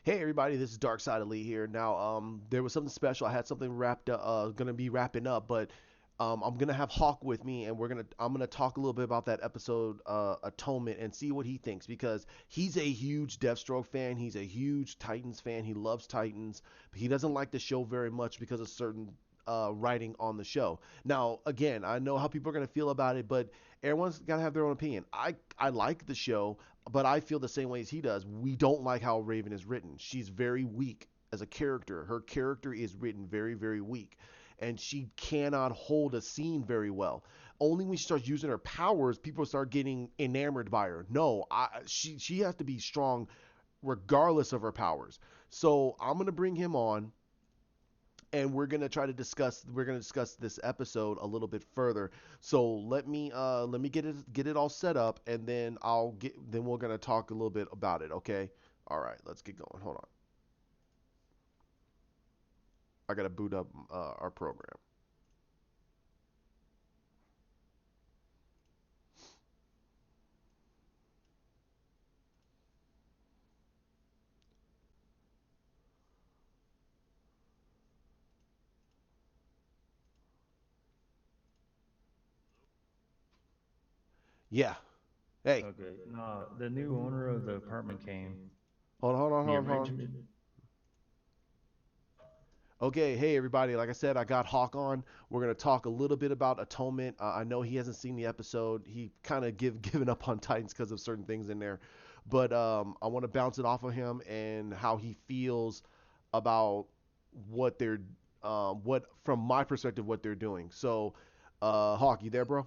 Hey everybody, this is Dark Side Elite here. Now, there was something special. I had something wrapped up, gonna be wrapping up, but I'm gonna have Hawk with me, and I'm gonna talk a little bit about that episode, Atonement, and see what he thinks because he's a huge Deathstroke fan. He's a huge Titans fan. He loves Titans, but he doesn't like the show very much because of certain writing on the show. Now, again, I know how people are gonna feel about it, but everyone's gotta have their own opinion. I like the show, but I feel the same way as he does. We don't like how Raven is written. She's very weak as a character. Her character is written very, very weak, and she cannot hold a scene very well. Only when she starts using her powers, people start getting enamored by her. No, she has to be strong regardless of her powers. So I'm gonna bring him on, and we're gonna discuss this episode a little bit further. So let me get it all set up, and then we're gonna talk a little bit about it. Okay. All right, let's get going. Hold on. I gotta boot up our program. Yeah. Hey. Okay. No, the new owner of the apartment came. The Hold on. arrangement. Okay, hey everybody. Like I said, I got Hawk on. We're gonna talk a little bit about Atonement. I know he hasn't seen the episode. He kind of given up on Titans because of certain things in there, but I want to bounce it off of him and how he feels about what they're what from my perspective what they're doing. So, Hawk, you there, bro?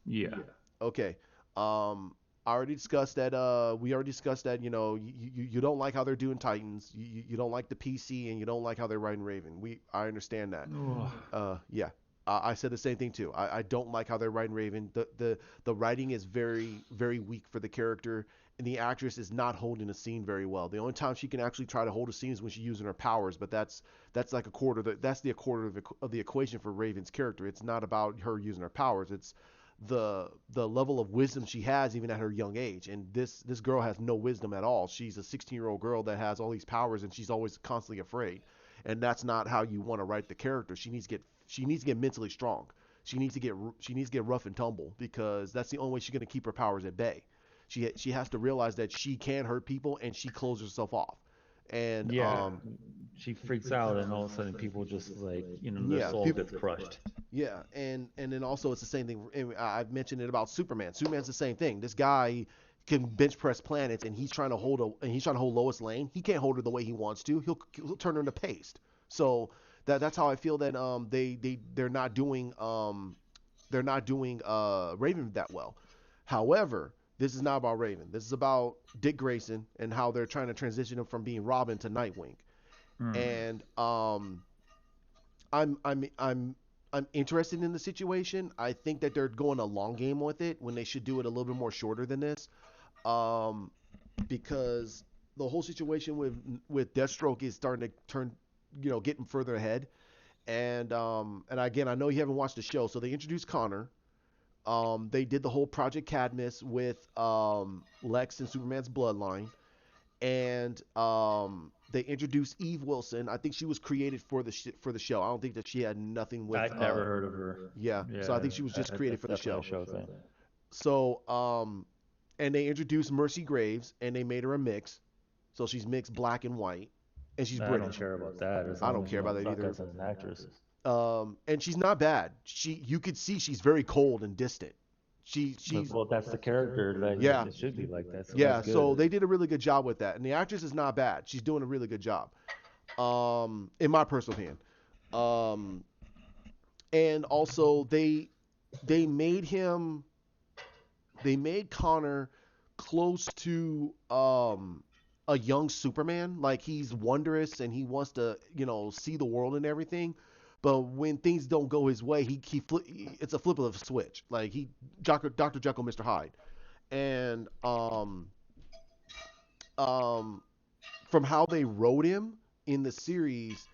Yeah. Okay. Um, I already discussed that. We already discussed that. You don't like how they're doing Titans. You don't like the PC, and you don't like how they're writing Raven. I understand that. Oh, Yeah. I said the same thing too. I don't like how they're writing Raven. The writing is very very weak for the character, and the actress is not holding a scene very well. The only time she can actually try to hold a scene is when she's using her powers, but that's like a quarter. That's the a quarter of the equation for Raven's character. It's not about her using her powers. It's the level of wisdom she has even at her young age. And this girl has no wisdom at all. She's a 16-year-old girl that has all these powers, and she's always constantly afraid. And that's not how you want to write the character. She needs to get mentally strong. She needs to get rough and tumble because that's the only way she's going to keep her powers at bay. She has to realize that she can hurt people, and she closes herself off. And yeah. She freaks out, and all of a sudden, people just like, their yeah, soul people. gets crushed. Yeah, and then also it's the same thing. And I've mentioned it about Superman. Superman's the same thing. This guy can bench press planets, and he's trying to hold Lois Lane. He can't hold her the way he wants to. He'll turn her into paste. So that's how I feel that they're not doing Raven that well. However, this is not about Raven. This is about Dick Grayson and how they're trying to transition him from being Robin to Nightwing. Mm. And I'm I'm I'm I'm interested in the situation. I think that they're going a long game with it when they should do it a little bit more shorter than this. Um, because the whole situation with Deathstroke is starting to turn, getting further ahead. And again, I know you haven't watched the show, so they introduced Connor. They did the whole Project Cadmus with Lex and Superman's bloodline, and they introduced Eve Wilson. I think she was created for the show. I don't think that she had nothing with I'd never heard of her. yeah. So I Yeah, think she was just created that's for the definitely a show. show thing. So and they introduced Mercy Graves, and they made her a mix. So she's mixed black and white, and she's I don't British. care about that as I long don't as you care about don't that suck either. as an actress. And she's not bad. You could see she's very cold and distant. She's Well, that's the character that yeah. it should be like that, so that's Yeah, so good. they did a really good job with that, and the actress is not bad. She's doing a really good job, in my personal opinion. Um, and also they made him they made Connor close to a young Superman. Like he's wondrous and he wants to see the world and everything. But when things don't go his way, it's a flip of a switch. Like Dr. Jekyll, Mr. Hyde, and um, from how they wrote him in the series,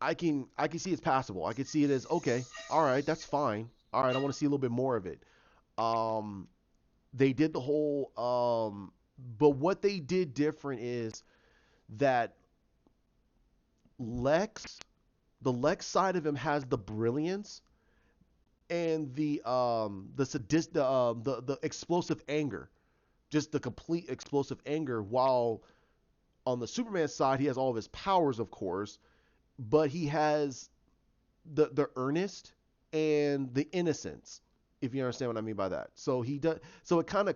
I can see it's passable. I can see it as okay, all right, that's fine. All right, I want to see a little bit more of it. Um, they did the whole but what they did different is that Lex, the Lex side of him has the brilliance and the sadist the explosive anger, just the complete explosive anger. While on the Superman side, he has all of his powers, of course, but he has the earnest and the innocence, if you understand what I mean by that. So he does. So it kind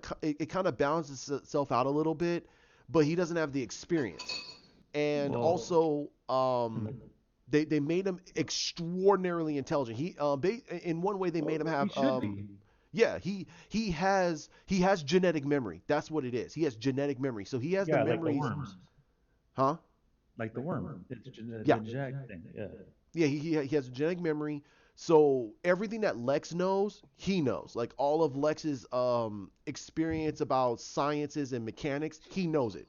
of balances itself out a little bit, but he doesn't have the experience. And Well, also, and the, they made him extraordinarily intelligent. In one way they made him he have should be. yeah, he has genetic memory. That's what it is. He has genetic memory. So he has the Yeah, like the memories, worms. huh? Like the worm. It's Yeah, the Jack thing. Yeah. yeah, he has a genetic memory. So everything that Lex knows, he knows. Like all of Lex's experience about sciences and mechanics, he knows it.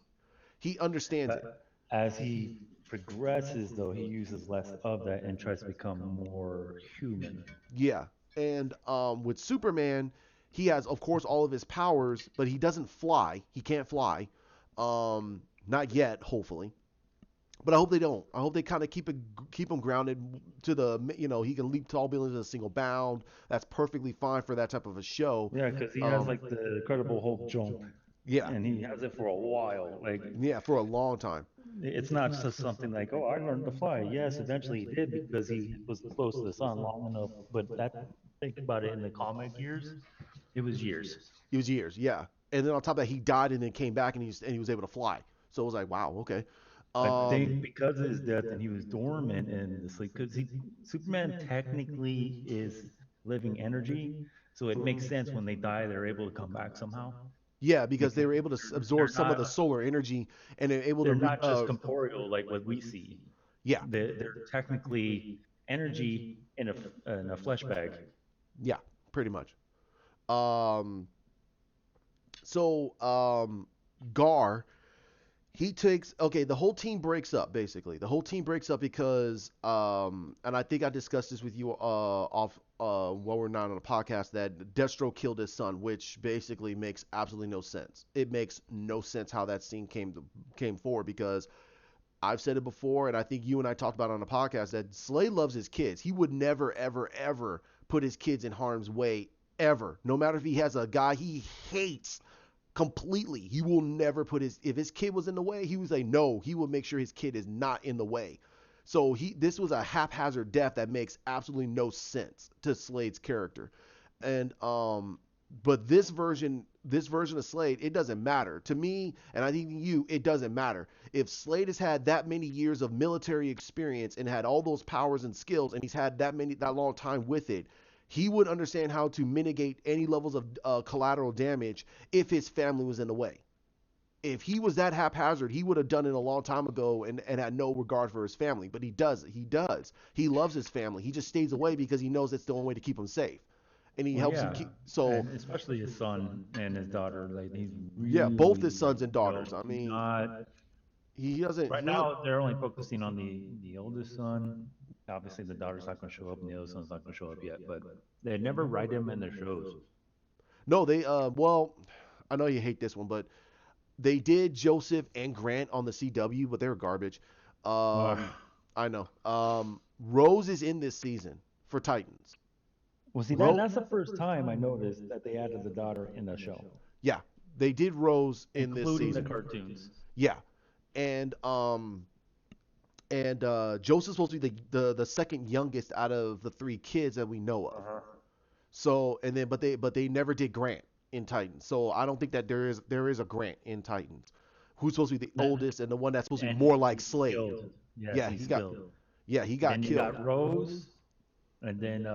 He understands it. But as he progresses, though, he uses less of that and tries to become more human. Yeah. And with Superman, he has of course all of his powers, but he doesn't fly. He can't fly. Not yet, hopefully. But I hope they don't. I hope they kind of keep him grounded to he can leap tall buildings in a single bound. That's perfectly fine for that type of a show. Yeah, because he has Um, like the Incredible Hulk jump, yeah, and he has it for a while. Like yeah, for a long time. it's not just something like, oh, I learned to fly. Yes, eventually he did because he was close to the sun long enough. But that, think about it, in the comic years, it was years. It was years, yeah. And then on top of that, he died and then came back and he was able to fly. So it was like, wow, okay. I Um, think because of his death and he was dormant in the sleep, because he Superman technically is living energy, so it makes sense when they die, they're able to come back somehow yeah, because they because were able to absorb they're some of not the solar energy and they're able to they're not just corporeal like what we see. yeah, They're technically energy in a flesh bag. yeah, pretty much. Um, so Gar, he takes okay, the whole team breaks up basically. The whole team breaks up because and I think I discussed this with you off while we're not on a podcast that Destro killed his son, which basically makes absolutely no sense. It makes no sense how that scene came forward because I've said it before, and I think you and I talked about it on the podcast that Slade loves his kids. He would never, ever, ever put his kids in harm's way, ever. No matter if he has a guy he hates completely, he will never put if his kid was in the way, he would say no. He would make sure his kid is not in the way. So this was a haphazard death that makes absolutely no sense to Slade's character, and but this version of Slade, it doesn't matter to me, and I think you, it doesn't matter if Slade has had that many years of military experience and had all those powers and skills, and he's had that long time with it. He would understand how to mitigate any levels of collateral damage if his family was in the way. If he was that haphazard, he would have done it a long time ago and had no regard for his family. But he does. He does. He loves his family. He just stays away because he knows that's the only way to keep him safe. And he Well, helps him yeah, keep. So and especially his son and his daughter. Like he's yeah, both really, his sons and daughters. do I mean, not. he doesn't. Right He doesn't. now, they're only focusing on the oldest son. Obviously, the daughter's not going to show up, and the other son's not going to show up yet. But they never write him in their shows. No, they. Well, I know you hate this one, but they did Joseph and Grant on the CW, but they were garbage. Ugh. I know. Rose is in this season for Titans. Well, see, Rose. that's the first time I noticed that they added the daughter in the show, Yeah, they did Rose in this including the season. cartoons. Yeah, and Joseph's supposed to be the second youngest out of the three kids that we know of. Uh-huh. So and then but they never did Grant in Titans. So I don't think that there is a Grant in Titans. Who's supposed to be the That, oldest and the one that's supposed to be and more like he's Slade. killed. Yes, Yeah, he's killed. he got Then you killed. got Rose, and then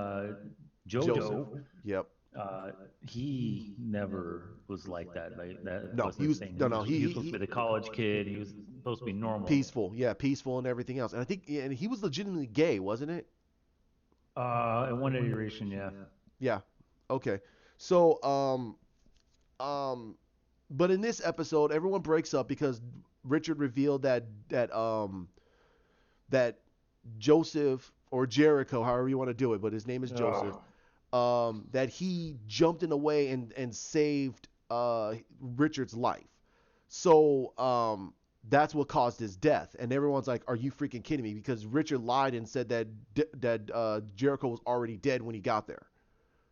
Joseph. Jojo. Yep. He never was like that. Like that No, wasn't his thing. no no He was supposed to be the college kid. He was supposed to be normal. peaceful. Yeah, peaceful and everything else. And I think yeah, and he was legitimately gay, wasn't it? In one iteration, yeah. Yeah. Okay. So but in this episode, everyone breaks up because Richard revealed that Joseph or Jericho, however you want to do it, but his name is Joseph. Ugh. That he jumped in a way and saved Richard's life. So That's what caused his death. And everyone's like, "Are you freaking kidding me?" Because Richard lied and said that Jericho was already dead when he got there.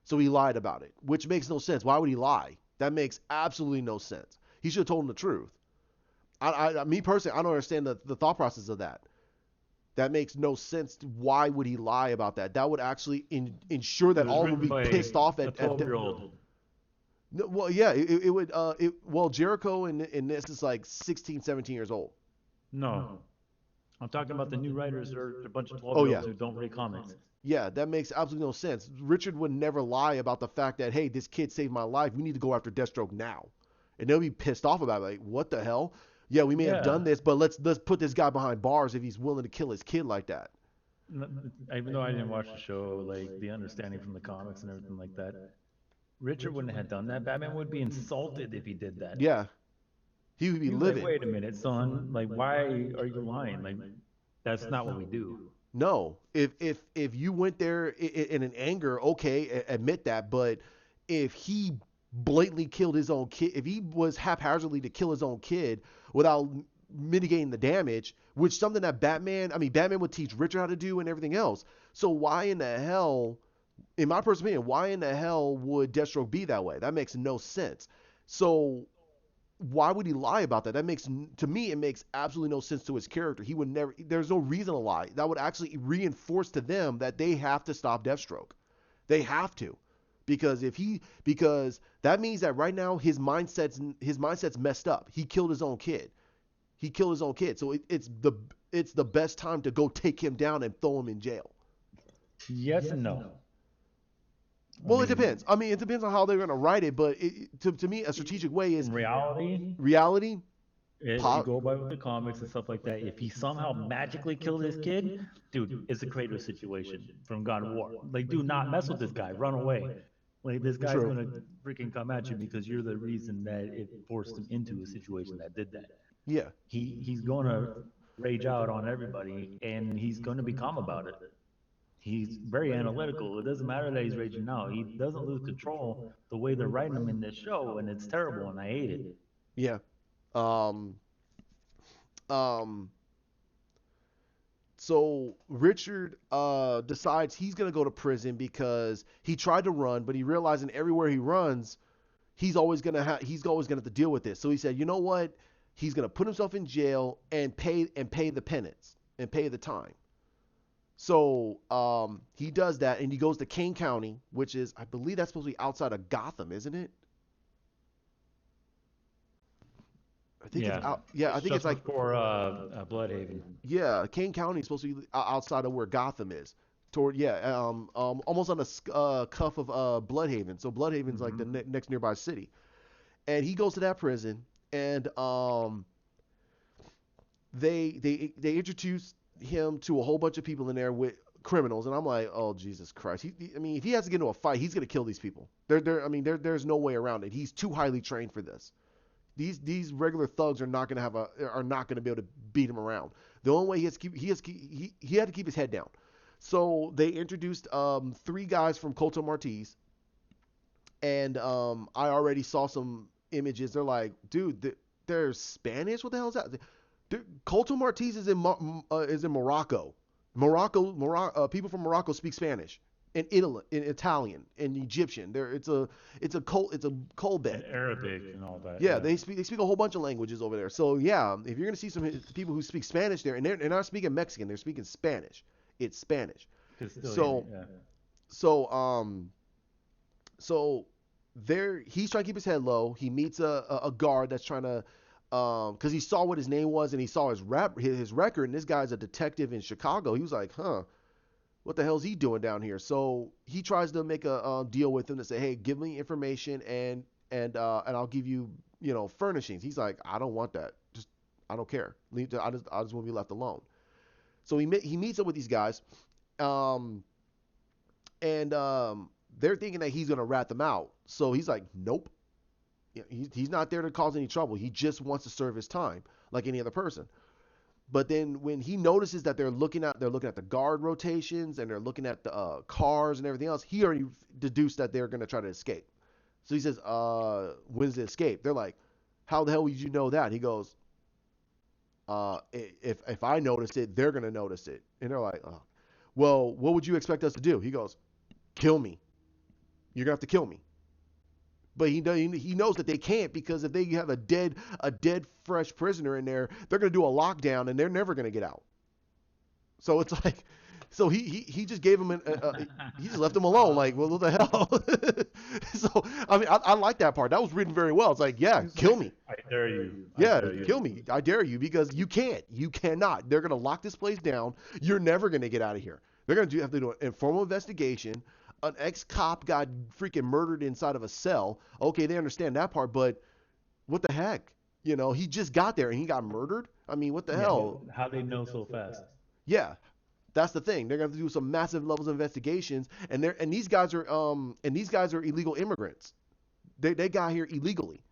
So he lied about it, which makes no sense. Why would he lie? That makes absolutely no sense. He should have told him the truth. Me personally, I don't understand the thought process of that. That makes no sense. Why would he lie about that? That would actually ensure It that was all would written be by pissed off a 12-year-old. no, well, yeah, it would. Well, Jericho in this is like 16, 17 years old. No, I'm talking about the new writers. They're a bunch of Oh 12-year-olds yeah, who don't read comics. yeah, that makes absolutely no sense. Richard would never lie about the fact that, hey, this kid saved my life. We need to go after Deathstroke now, and they'll be pissed off about it. Like, what the hell? Yeah, we may have Yeah, done this, but let's put this guy behind bars if he's willing to kill his kid like that. even though I didn't watch the show, like the understanding from the comics and everything like that, Richard wouldn't have done that. Batman would be insulted if he did that. Yeah, he would be He was like, livid. "Wait a minute, son. Like, why are you lying? Like, that's not what we do." No, if you went there in an anger, okay, admit that. But if he blatantly killed his own kid, if he was haphazardly to kill his own kid without mitigating the damage, which something that Batman would teach Richard how to do and everything else. So why in the hell, in my personal opinion, why in the hell would Deathstroke be that way? That makes no sense. So why would he lie about that? That makes to me it makes absolutely no sense to his character. He would never. There's no reason to lie. That would actually reinforce to them that they have to stop Deathstroke. They have to, because that means that right now his mindset's messed up. He killed his own kid. He killed his own kid. So it's the best time to go take him down and throw him in jail. Yes and no. I Well, it mean, depends. I mean, it depends on how they're going to write it, but to me, a strategic way is in reality, reality. if you Pop. go by with the comics and stuff like that, if he somehow magically killed his kid, dude, it's a Kratos situation from God of War. Like, do not mess with this guy. Run away. Like, this guy's True. gonna freaking come at you because you're the reason that it forced him into a situation that did that. Yeah. He's gonna rage out on everybody, and he's gonna be calm about it. He's very analytical. It doesn't matter that he's raging out. He doesn't lose control the way they're writing him in this show, and it's terrible, and I hate it. Yeah. Um. Um. So Richard decides he's gonna go to prison because he tried to run, but he realizing everywhere he runs, he's always gonna have to deal with this. So he said, you know what? He's gonna put himself in jail and pay the penance and pay the time. So he does that and he goes to Kane County, which is I believe that's supposed to be outside of Gotham, isn't it? I think it's Yeah, out. Yeah, I it's think it's just like before Bloodhaven. yeah, Kane County is supposed to be outside of where Gotham is. Toward yeah, almost on the cuff of Bloodhaven. So Bloodhaven's like the Hmm. next nearby city, and he goes to that prison, and they introduce him to a whole bunch of people in there with criminals, and I'm like, oh Jesus Christ! I mean, if he has to get into a fight, he's gonna kill these people. I mean, there's no way around it. He's too highly trained for this. These regular thugs are not gonna be able to beat him around. The only way he had to keep his head down. So they introduced three guys from Colton Martez, and I already saw some images. They're like, dude, they're Spanish. What the hell is that? Colton Martez is in Morocco. People from Morocco speak Spanish, and Italy, in Italian, and Egyptian. It's a coal bed. And Arabic and all that. Yeah, Yeah, they speak a whole bunch of languages over there. So yeah, if you're gonna see some people who speak Spanish there, and they're not speaking Mexican, they're speaking Spanish. It's Spanish. Castilian. So Yeah. so um so there he's trying to keep his head low. He meets a guard that's trying to because he saw what his name was and he saw his record, and this guy's a detective in Chicago. He was like, huh, what the hell's he doing down here? So he tries to make a deal with him to say, hey, give me information and I'll give you furnishings. He's like, I don't want that. Just I don't care. I just want to be left alone. So he meets up with these guys, um, and they're thinking that he's gonna rat them out. So he's like, nope. He's not there to cause any trouble. He just wants to serve his time like any other person. But then when he notices that they're looking at the guard rotations and they're looking at the cars and everything else, he already deduced that they're gonna try to escape. So he says, when's the escape? They're like, how the hell would you know that? He goes, If I notice it, they're gonna notice it. And they're like, oh, well, what would you expect us to do? He goes, kill me. You're gonna have to kill me. But he knows that they can't, because if they have a dead fresh prisoner in there, they're gonna do a lockdown and they're never gonna get out. So it's like, so he just gave him he just left him alone. Like, well, what the hell? So I mean, I like that part. That was written very well. It's like, yeah, kill me. I dare you. Yeah, kill me. I dare you, because you can't. You cannot. They're gonna lock this place down. You're never gonna get out of here. They're gonna have to do an informal investigation. An ex-cop got freaking murdered inside of a cell. Okay, they understand that part, but what the heck? He just got there and he got murdered. I mean, what the hell? How they know so fast? Yeah, that's the thing. They're gonna have to do some massive levels of investigations, and these guys are illegal immigrants. They got here illegally.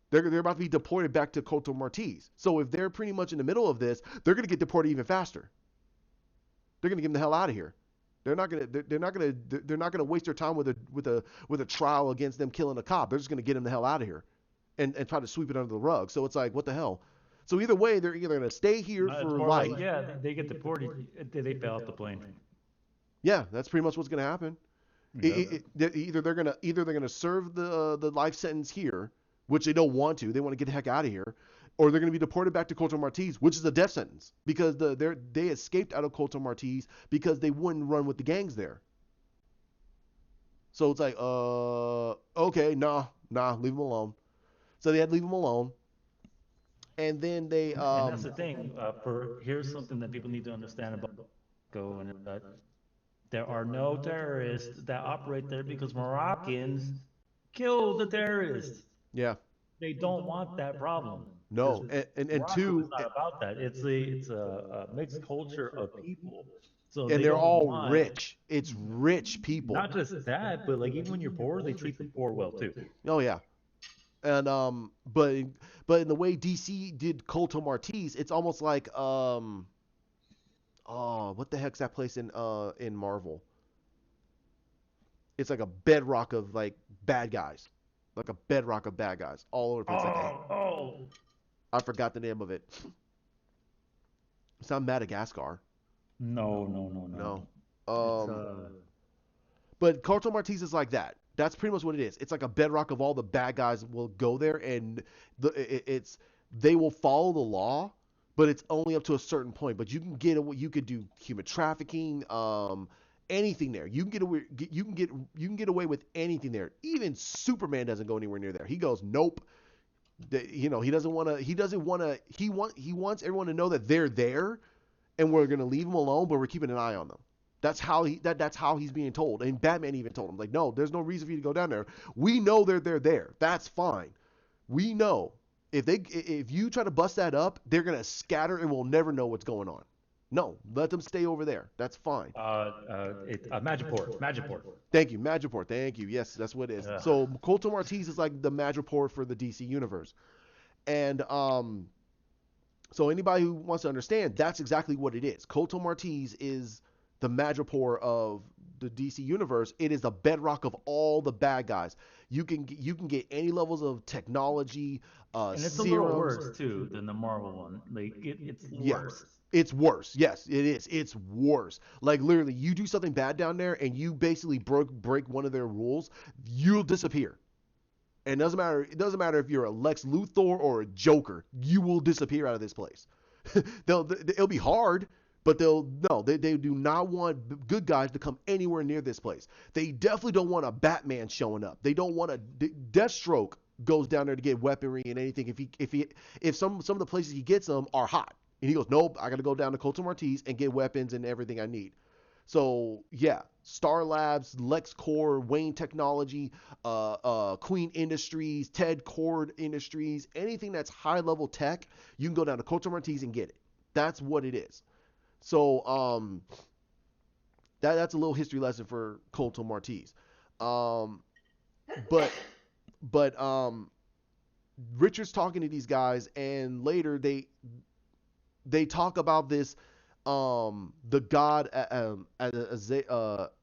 They're about to be deported back to Coto Martis. So if they're pretty much in the middle of this, they're gonna get deported even faster. They're gonna get them the hell out of here. They're not gonna waste their time with a trial against them killing a cop. They're just gonna get them the hell out of here, and try to sweep it under the rug. So it's like, what the hell? So either way, they're either gonna stay here for life. Like, yeah, they get deported. They fell off the plane. Yeah, that's pretty much what's gonna happen. Either they're gonna serve the life sentence here, which they don't want to. They want to get the heck out of here, or they're gonna be deported back to Coto Martis, which is a death sentence, because they escaped out of Coto Martis because they wouldn't run with the gangs there. So it's like, okay, nah, leave them alone. So they had to leave them alone, and then they And that's the thing. Here's something that people need to understand about Go, and that there are no terrorists that operate there because Moroccans killed the terrorists. yeah, They don't want that problem. no, and Morocco two, is not about that. It's a mixed culture of people. So and they they're don't all want, rich. It's rich people. not just that, but like even when you're poor, they treat the poor well too. Oh yeah. And but in the way DC did Colto Martis, it's almost like oh, what the heck's that place in Marvel? It's like a bedrock of like bad guys. Like a bedrock of bad guys all over the place. I forgot the name of it. It's not Madagascar. No. No. It's, But Carlton Martins is like that. That's pretty much what it is. It's like a bedrock of all the bad guys will go there, and it's they will follow the law, but it's only up to a certain point. But you could do human trafficking, anything there. You can get away with anything there. Even Superman doesn't go anywhere near there. He goes, nope. He doesn't want to. He wants everyone to know that they're there, and we're gonna leave them alone, but we're keeping an eye on them. That's how he's being told. And Batman even told him, like, no, there's no reason for you to go down there. We know they're there. That's fine. We know if you try to bust that up, they're gonna scatter and we'll never know what's going on. No, let them stay over there. That's fine. Magiport. Thank you, Madripoor. Thank you. Yes, that's what it is. Yeah. So Colton Martins is like the Madripoor for the DC universe, and so anybody who wants to understand, that's exactly what it is. Colton Martins is the Madripoor of the DC universe. It is the bedrock of all the bad guys. You can get any levels of technology, And it's serums. a little worse too than the Marvel one. Like it's Yeah. worse. It's worse. Yes, it is. It's worse. Like literally, you do something bad down there and you basically break one of their rules, you'll disappear. And it doesn't matter if you're a Lex Luthor or a Joker, you will disappear out of this place. It'll be hard, but they do not want good guys to come anywhere near this place. They definitely don't want a Batman showing up. They don't want Deathstroke goes down there to get weaponry and anything. If some of the places he gets them are hot, and he goes, nope, I got to go down to Colton Martins and get weapons and everything I need. So yeah, Star Labs, LexCorp, Wayne Technology, Queen Industries, Ted Cord Industries, anything that's high level tech, you can go down to Colton Martins and get it. That's what it is. So that's a little history lesson for Colton Martins. But Richard's talking to these guys, and later they talk about this the god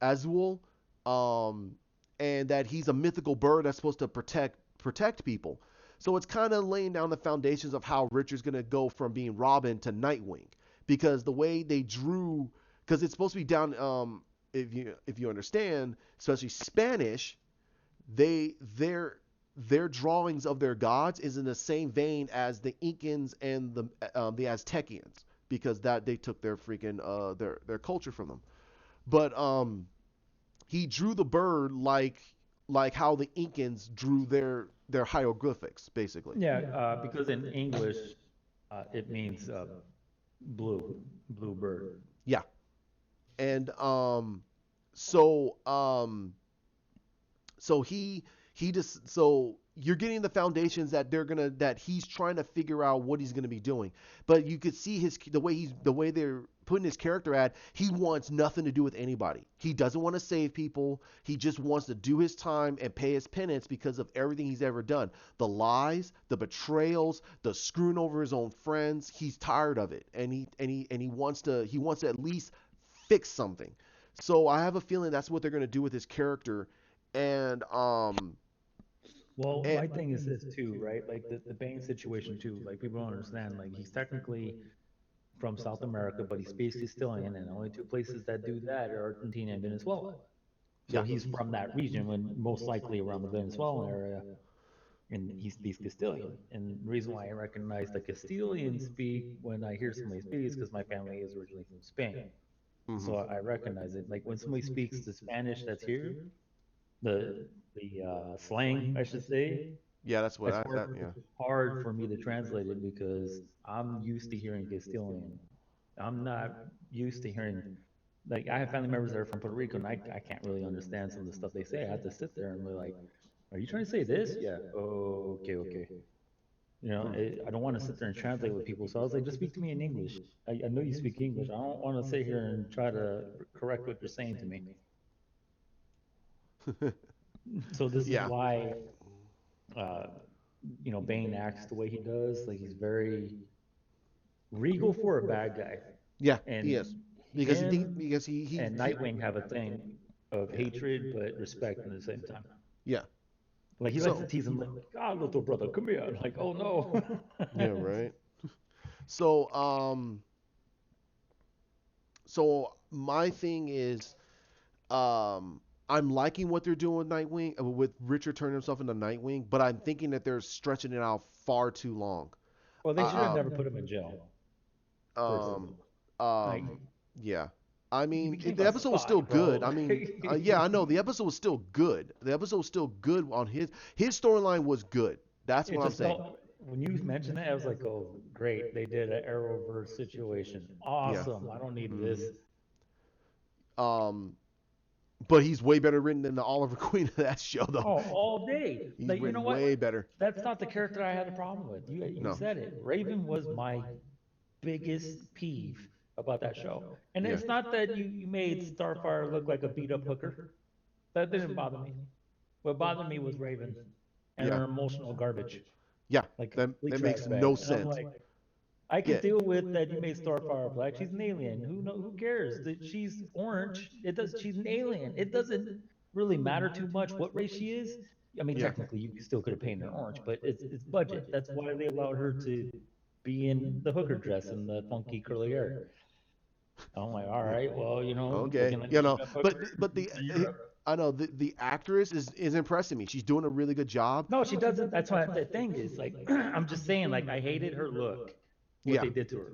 Azul, and that he's a mythical bird that's supposed to protect people. So it's kind of laying down the foundations of how Richard's gonna go from being Robin to Nightwing, because the way they drew, because it's supposed to be down. If you understand, especially Spanish, their drawings of their gods is in the same vein as the Incans and the Aztecians, because that they took their freaking their culture from them. But he drew the bird like how the Incans drew their hieroglyphics, basically. Yeah, because in English, it means blue bird. Yeah, and so so he just so you're getting the foundations that that he's trying to figure out what he's gonna be doing, but you could see the way they're putting his character at. He wants nothing to do with anybody. He doesn't want to save people. He just wants to do his time and pay his penance because of everything he's ever done. The lies, the betrayals, the screwing over his own friends. He's tired of it, and he wants to at least fix something. So I have a feeling that's what they're gonna do with his character, and Well, and my thing is this too, right? Like the Bane situation too. Like people don't understand. Like he's technically from South America, but he speaks Castilian, and the only two places that do that are Argentina and Venezuela. So yeah, he's from that region, when most likely around the Venezuelan area, and he speaks Castilian. And the reason why I recognize the Castilian speak when I hear somebody speak is because my family is originally from Spain. hmm, So I recognize it. Like when somebody speaks the Spanish that's here, the slang, I should say, yeah, that's what it's yeah. hard for me to translate it because I'm used to hearing Castilian. I'm not used to hearing, like, I have family members that are from Puerto Rico, and I can't really understand some of the stuff they say. I have to sit there and be like, "Are you trying to say this?" Yeah. Oh, okay, okay. Hmm. I don't want to sit there and translate with people. So I was like, just speak to me in English. I know you speak English. I don't want to sit here and try to correct what you're saying to me. So this is Yeah, why, uh, Bane acts the way he does. Like he's very regal for a bad guy, yeah, he and is, because he think him because and he Nightwing have a thing of yeah, hatred but respect at the same time. yeah. Like he likes to So tease him, like, "Ah, little brother, come here." I'm like, "Oh no." yeah, right. So so my thing is, I'm liking what they're doing with Nightwing, with Richard turning himself into Nightwing, but I'm thinking that they're stretching it out far too long. Well, they should have Uh, never put him in jail. uh, First of um, all, like yeah. I he mean, became the a episode was still spy, good. bro. I mean, yeah, I know the episode was still good. The episode was still good on his storyline was good. That's It what I'm just saying. felt when you mentioned that, I was like, "Oh, great! They did an Arrowverse situation. Yeah. Awesome! I don't need Hmm. this." Um, but he's way better written than the Oliver Queen of that show, though. Oh, all day. He's Like, you know written what? way better. That's not the character I had a problem with. You No. said it. Raven was my biggest peeve about that show. And Yeah. it's not that you made Starfire look like a beat up hooker. That didn't bother me. What bothered me was Raven and Yeah. her emotional garbage, Yeah. like a complete That trash makes bag. no And I'm sense. like, I Yeah. could deal with that you made Starfire black. She's an alien. Who cares? That she's orange. It does. She's an alien. It doesn't really matter too much what race she is. I mean, Yeah. technically, you still could have painted her orange, but it's budget. That's why they allowed her to be in the hooker dress and the funky curly hair. I'm like, all Yeah. right, well, Okay. looking like a beat up hooker But for Europe. I know the actress is impressing me. She's doing a really good job. No, she doesn't. That's why the thing is like, I'm just saying, like, I hated her look, what Yeah. they did to her.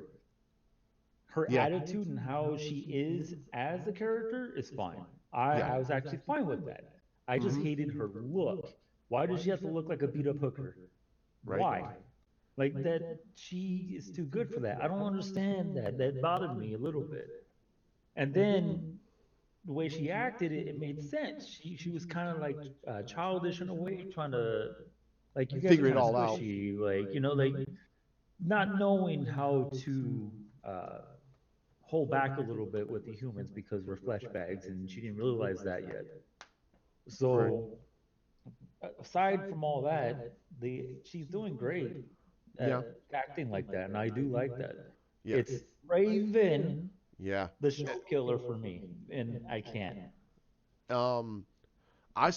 Her Yeah. attitude and how she is as a character is fine. Yeah. I was actually fine with that. I just Mhm. hated her look. Why does she have to look like a beat up hooker? Right. Why? Like that, she is too good for that. I don't understand that. That bothered me a little bit. And then the way she acted, it made sense. She was kind of like childish in a way, trying to, like, you guys are Figure it kind of all out. squishy, like, like not knowing how to uh, hold back a little bit with the humans because we're flesh bags, and she didn't realize that yet. Right. So aside from all that, the she's doing great Yeah. at acting like that, and I do like that. Yeah. It's Raven, Yeah. the show killer for me, and I can't. Um I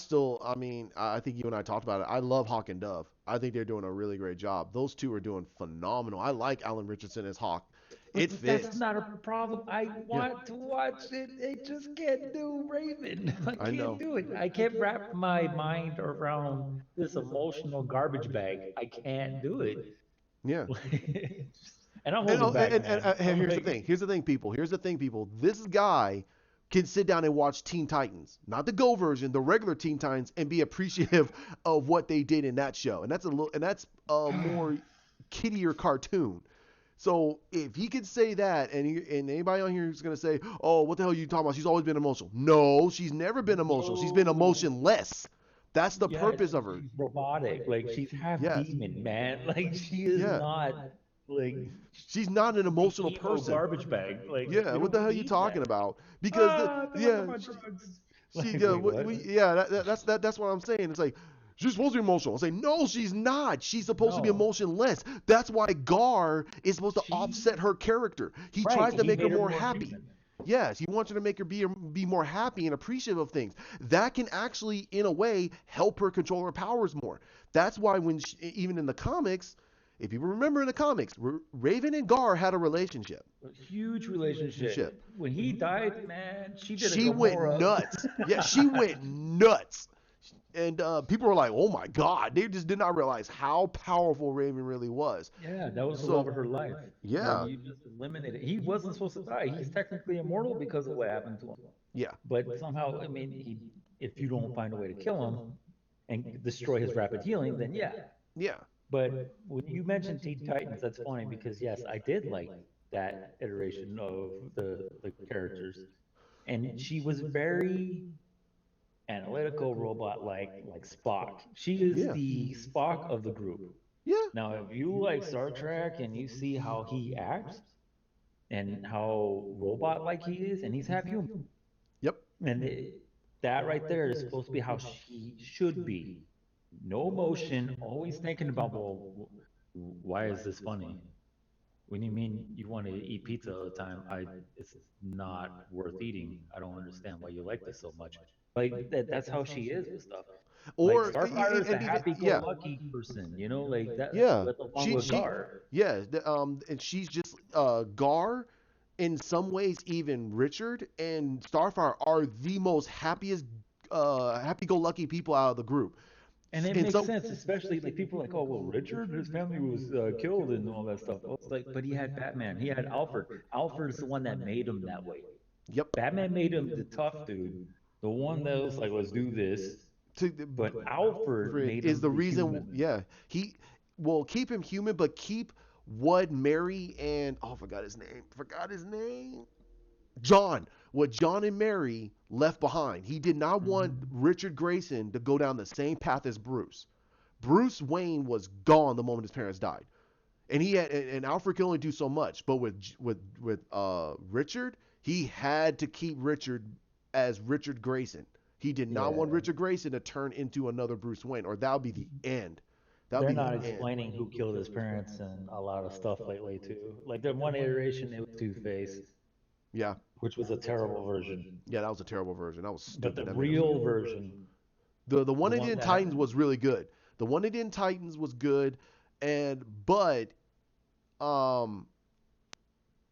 mean, I think you and I talked about it. I love Hawk and Dove. I think they're doing a really great job. Those two are doing phenomenal. I like Alan Richardson as Hawk. It But that's fits. not a problem. I Yeah, want to watch it. I just can't do Raven. I I can't know. do it. I can't wrap my mind around this emotional garbage bag. I can't do it. Yeah. And I'm And, holding back, man. and I'm here's the like, thing. Here's the thing, people. Here's the thing, people. This guy can sit down and watch Teen Titans, not the Go version, the regular Teen Titans, and be appreciative of what they did in that show. And that's a more kiddier cartoon. So if he could say that, and anybody on here is gonna say, "Oh, what the hell are you talking about? She's always been emotional." No, she's never been emotional. She's been no. emotionless. That's the Yeah, purpose of her. she's robotic. Like she's half Yes. demon, man. Like she is Yeah. not like She's not an the emotional emo person. garbage bag. Like Yeah. we What the hell don't are you need talking that. about? Because the Ah, I want yeah, my drugs. she Like wait, what? yeah, that's what I'm saying. It's like she's supposed to be emotional. I say no, she's not. She's supposed to be No, emotionless. That's why Gar is supposed to she offset her character. He right. tries to He make her made her more more happy. human. Yes, he wants her to make her be more happy and appreciative of things. That can actually, in a way, help her control her powers more. That's why even in the comics, if you remember in the comics, Raven and Gar had a relationship. A huge relationship. When he died, man, she did a She went Gamora. nuts. Yeah, she went nuts. And people were like, "Oh my God!" They just did not realize how powerful Raven really was. Yeah, that was the love So, of her life. Like yeah, you just eliminated. He wasn't supposed to die. He's technically immortal because of what happened to him. yeah, But somehow, I mean, he if you don't find a way to kill him and destroy his rapid healing, then yeah. yeah, But when you mentioned Teen Titans, that's funny because yes, I did like that iteration of the characters, and she was very analytical robot like Spock. She is yeah, the Spock of the group. yeah, Now, if you like Star Trek and you see how he acts and how robot like he is, and he's half human, yep, and that right there is supposed to be how she should be. No emotion, always thinking about, well, why is this funny? When you mean you want to eat pizza all the time, it's not worth eating. I don't understand why you like this so much. Like that's how she is with stuff. Like or Starfire is the and even yeah, happy-go-lucky person, you know, like that yeah. with along She with she Gar. yeah, and she's just Gar. In some ways, even Richard and Starfire are the most happy-go-lucky people out of the group. And it In makes some, sense, especially like people are like, oh well, Richard, his family was killed and all that stuff. Oh, it's like, but he had Batman, he had Alfred. Alfred's the one that made him that way. yep, Batman made him the tough dude, the one that was like, let's do this. to, But Alfred Fred made is him the the reason. human. Yeah, he will keep him human, but keep what Mary and oh, I forgot his name. Forgot his name. John. What John and Mary left behind. He did not want Mhm. Richard Grayson to go down the same path as Bruce. Bruce Wayne was gone the moment his parents died, and Alfred could only do so much. But with Richard, he had to keep Richard as Richard Grayson. He did not want Yeah. Richard Grayson to turn into another Bruce Wayne, or that would be the end. That would They're be not the end. explaining who killed his parents and a lot of stuff lately too. Like the one iteration, it was Two Face, Yeah, which was a terrible version. yeah, that was a terrible version. That was But stupid. the That made real version, the the one they did one in that Titans was really good. The one they did in Titans was good, and um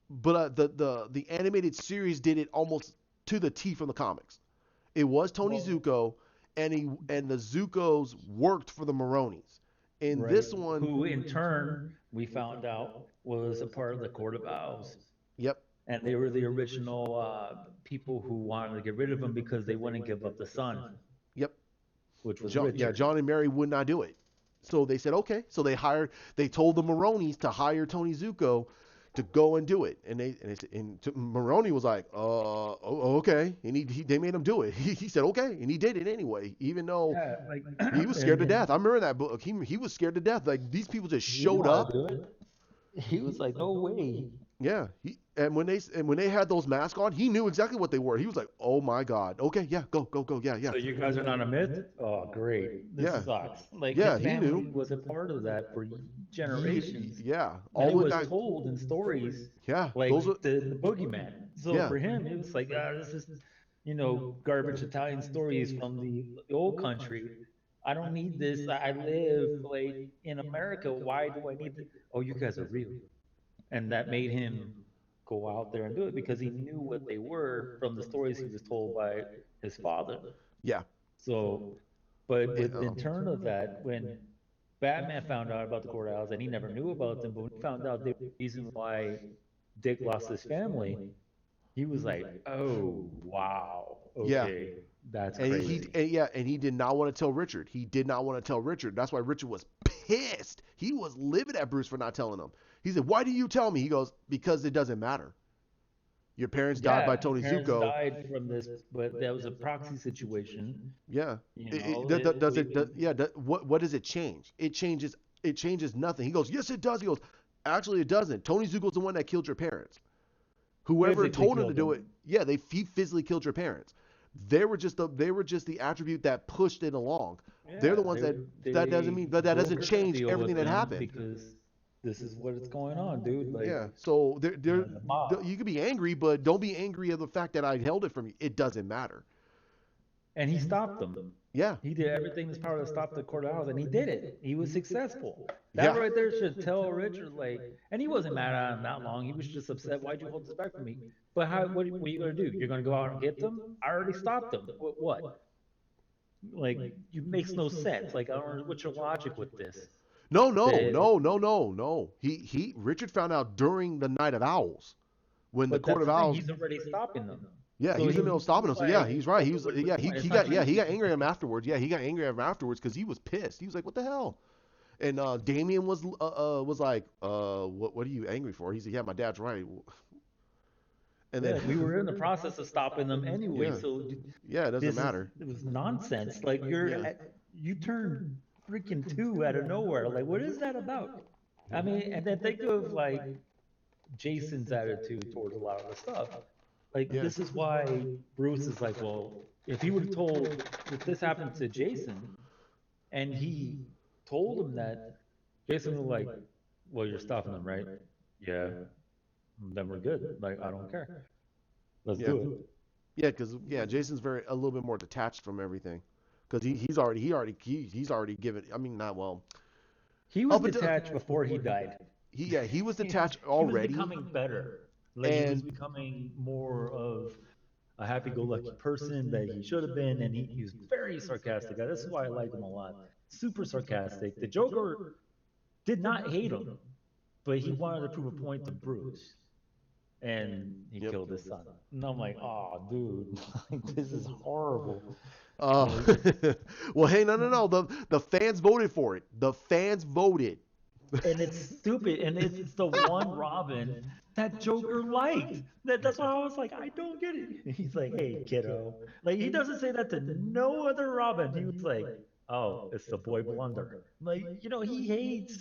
the animated series did it almost to the T from the comics. It was Tony well, Zuko, and the Zuko's worked for the Maronis. In right, this one, who in turn we found out was a part of the Court of Owls. yep, And they were the original people who wanted to get rid of him because they wouldn't give up the son, yep, which was John, yeah, Richard. John and Mary would not do it. So they said okay. So they told the Maronis to hire Tony Zuko to go and do it, Maroni was like, okay, and they made him do it. He said okay, and he did it anyway, even though Yeah, like, he was scared to death. I remember that book. He was scared to death. Like these people just he didn't showed want up. to do it. He was like, no way. Yeah, and when they had those masks on, he knew exactly what they were. He was like, "Oh my God, okay, yeah, go, yeah, yeah, So you guys are not a myth? Oh, great. This yeah, sucks. Like yeah." his He knew. family was a part of that for generations. Yeah, And all it with was that. told in stories Yeah, like those are. the boogeyman. So Yeah, for him, it was like, ah, this is garbage Italian stories from the old country. I don't need this. I live like in America. Why do I need this? Oh, you guys are real. And that made him go out there and do it because he knew what they were from the stories he was told by his father. Yeah. So, but And, with in turn of that, when Batman found out about the Court Owls and he never knew about them, but when he found out the reason why Dick lost his family, he was like, "Oh, wow, yeah. okay, that's And crazy." and he did not want to tell Richard. He did not want to tell Richard. That's why Richard was pissed. He was livid at Bruce for not telling him. He said, "Why do you tell me?" He goes, "Because it doesn't matter. Your parents died by Yeah, Tony parents Zuko." died from this, but that was a proxy situation. Yeah. You know, it, Does we, it? Yeah. What does it change? It changes. It changes nothing. He goes, "Yes, it does." He goes, "Actually, it doesn't. Tony Zuko's the one that killed your parents. Whoever physically told him to killed do them. it, yeah, he physically killed your parents. They were just the attribute that pushed it along. They're Yeah, the ones that doesn't mean, but that doesn't Joker can change deal everything with that them happened. because this is what is going on, dude. Like, Yeah. So the mob. you can be angry, but don't be angry at the fact that I held it from you. It doesn't matter. And he stopped them. Yeah. He did everything in his power to stop the Court of Owls, and he did it. He was successful. That Yeah. right there should tell Richard, like, and he wasn't mad at him that long. He was just upset. Why'd you hold this back from me? But what are you going to do? You're going to go out and get them? I already stopped them. What? Like, it makes no sense. Like, I don't know what's your logic with this. No, no, That, no, no, no, no. Richard found out during the Night of Owls when the but Court that's of the thing. Owls. He's already stopping them. Yeah, So he's in the middle of stopping him. he's So yeah, like, he's right. He was what's yeah the point? It's he not got trying to he got do angry at anything. him afterwards. Yeah, he got angry at him afterwards because he was pissed. He was like, "What the hell?" And Damien was like, what are you angry for?" He said, "Yeah, my dad's right." And Yeah, we then were in the process of stopping them anyway. yeah, So yeah, it doesn't this is matter. it was nonsense. Like Yeah, you turned freaking two out of nowhere. Like what is that about? I mean, and then think of like Jason's attitude towards a lot of the stuff. Like yeah, this is why Bruce is like, well, if he would have told if this happened to Jason and he told him that, Jason was like, well, you're stopping them, right? Yeah, then we're good. Like I don't care. Let's yeah, do it. yeah. Because yeah, Jason's a little bit more detached from everything. Because he's already given. I mean, not well. He was Up until detached before he died. he was detached He was already, becoming better. Like he was and becoming more of a happy-go-lucky person that he should have been, and he was very sarcastic. This is why I like him a lot. Super sarcastic. The Joker did not hate him, but he wanted to prove a point to Bruce, and he yep. killed his son. And I'm like, oh, dude, like, this is horrible. Uh, Like, well, hey, no, no, no. The fans voted for it. The fans voted. and it's stupid, and it's the one Robin that Joker liked. That's why I was like, I don't get it. He's like, hey, kiddo. Like, he doesn't say that to no other Robin. He was like, oh, it's the boy Blunder. Like, he hates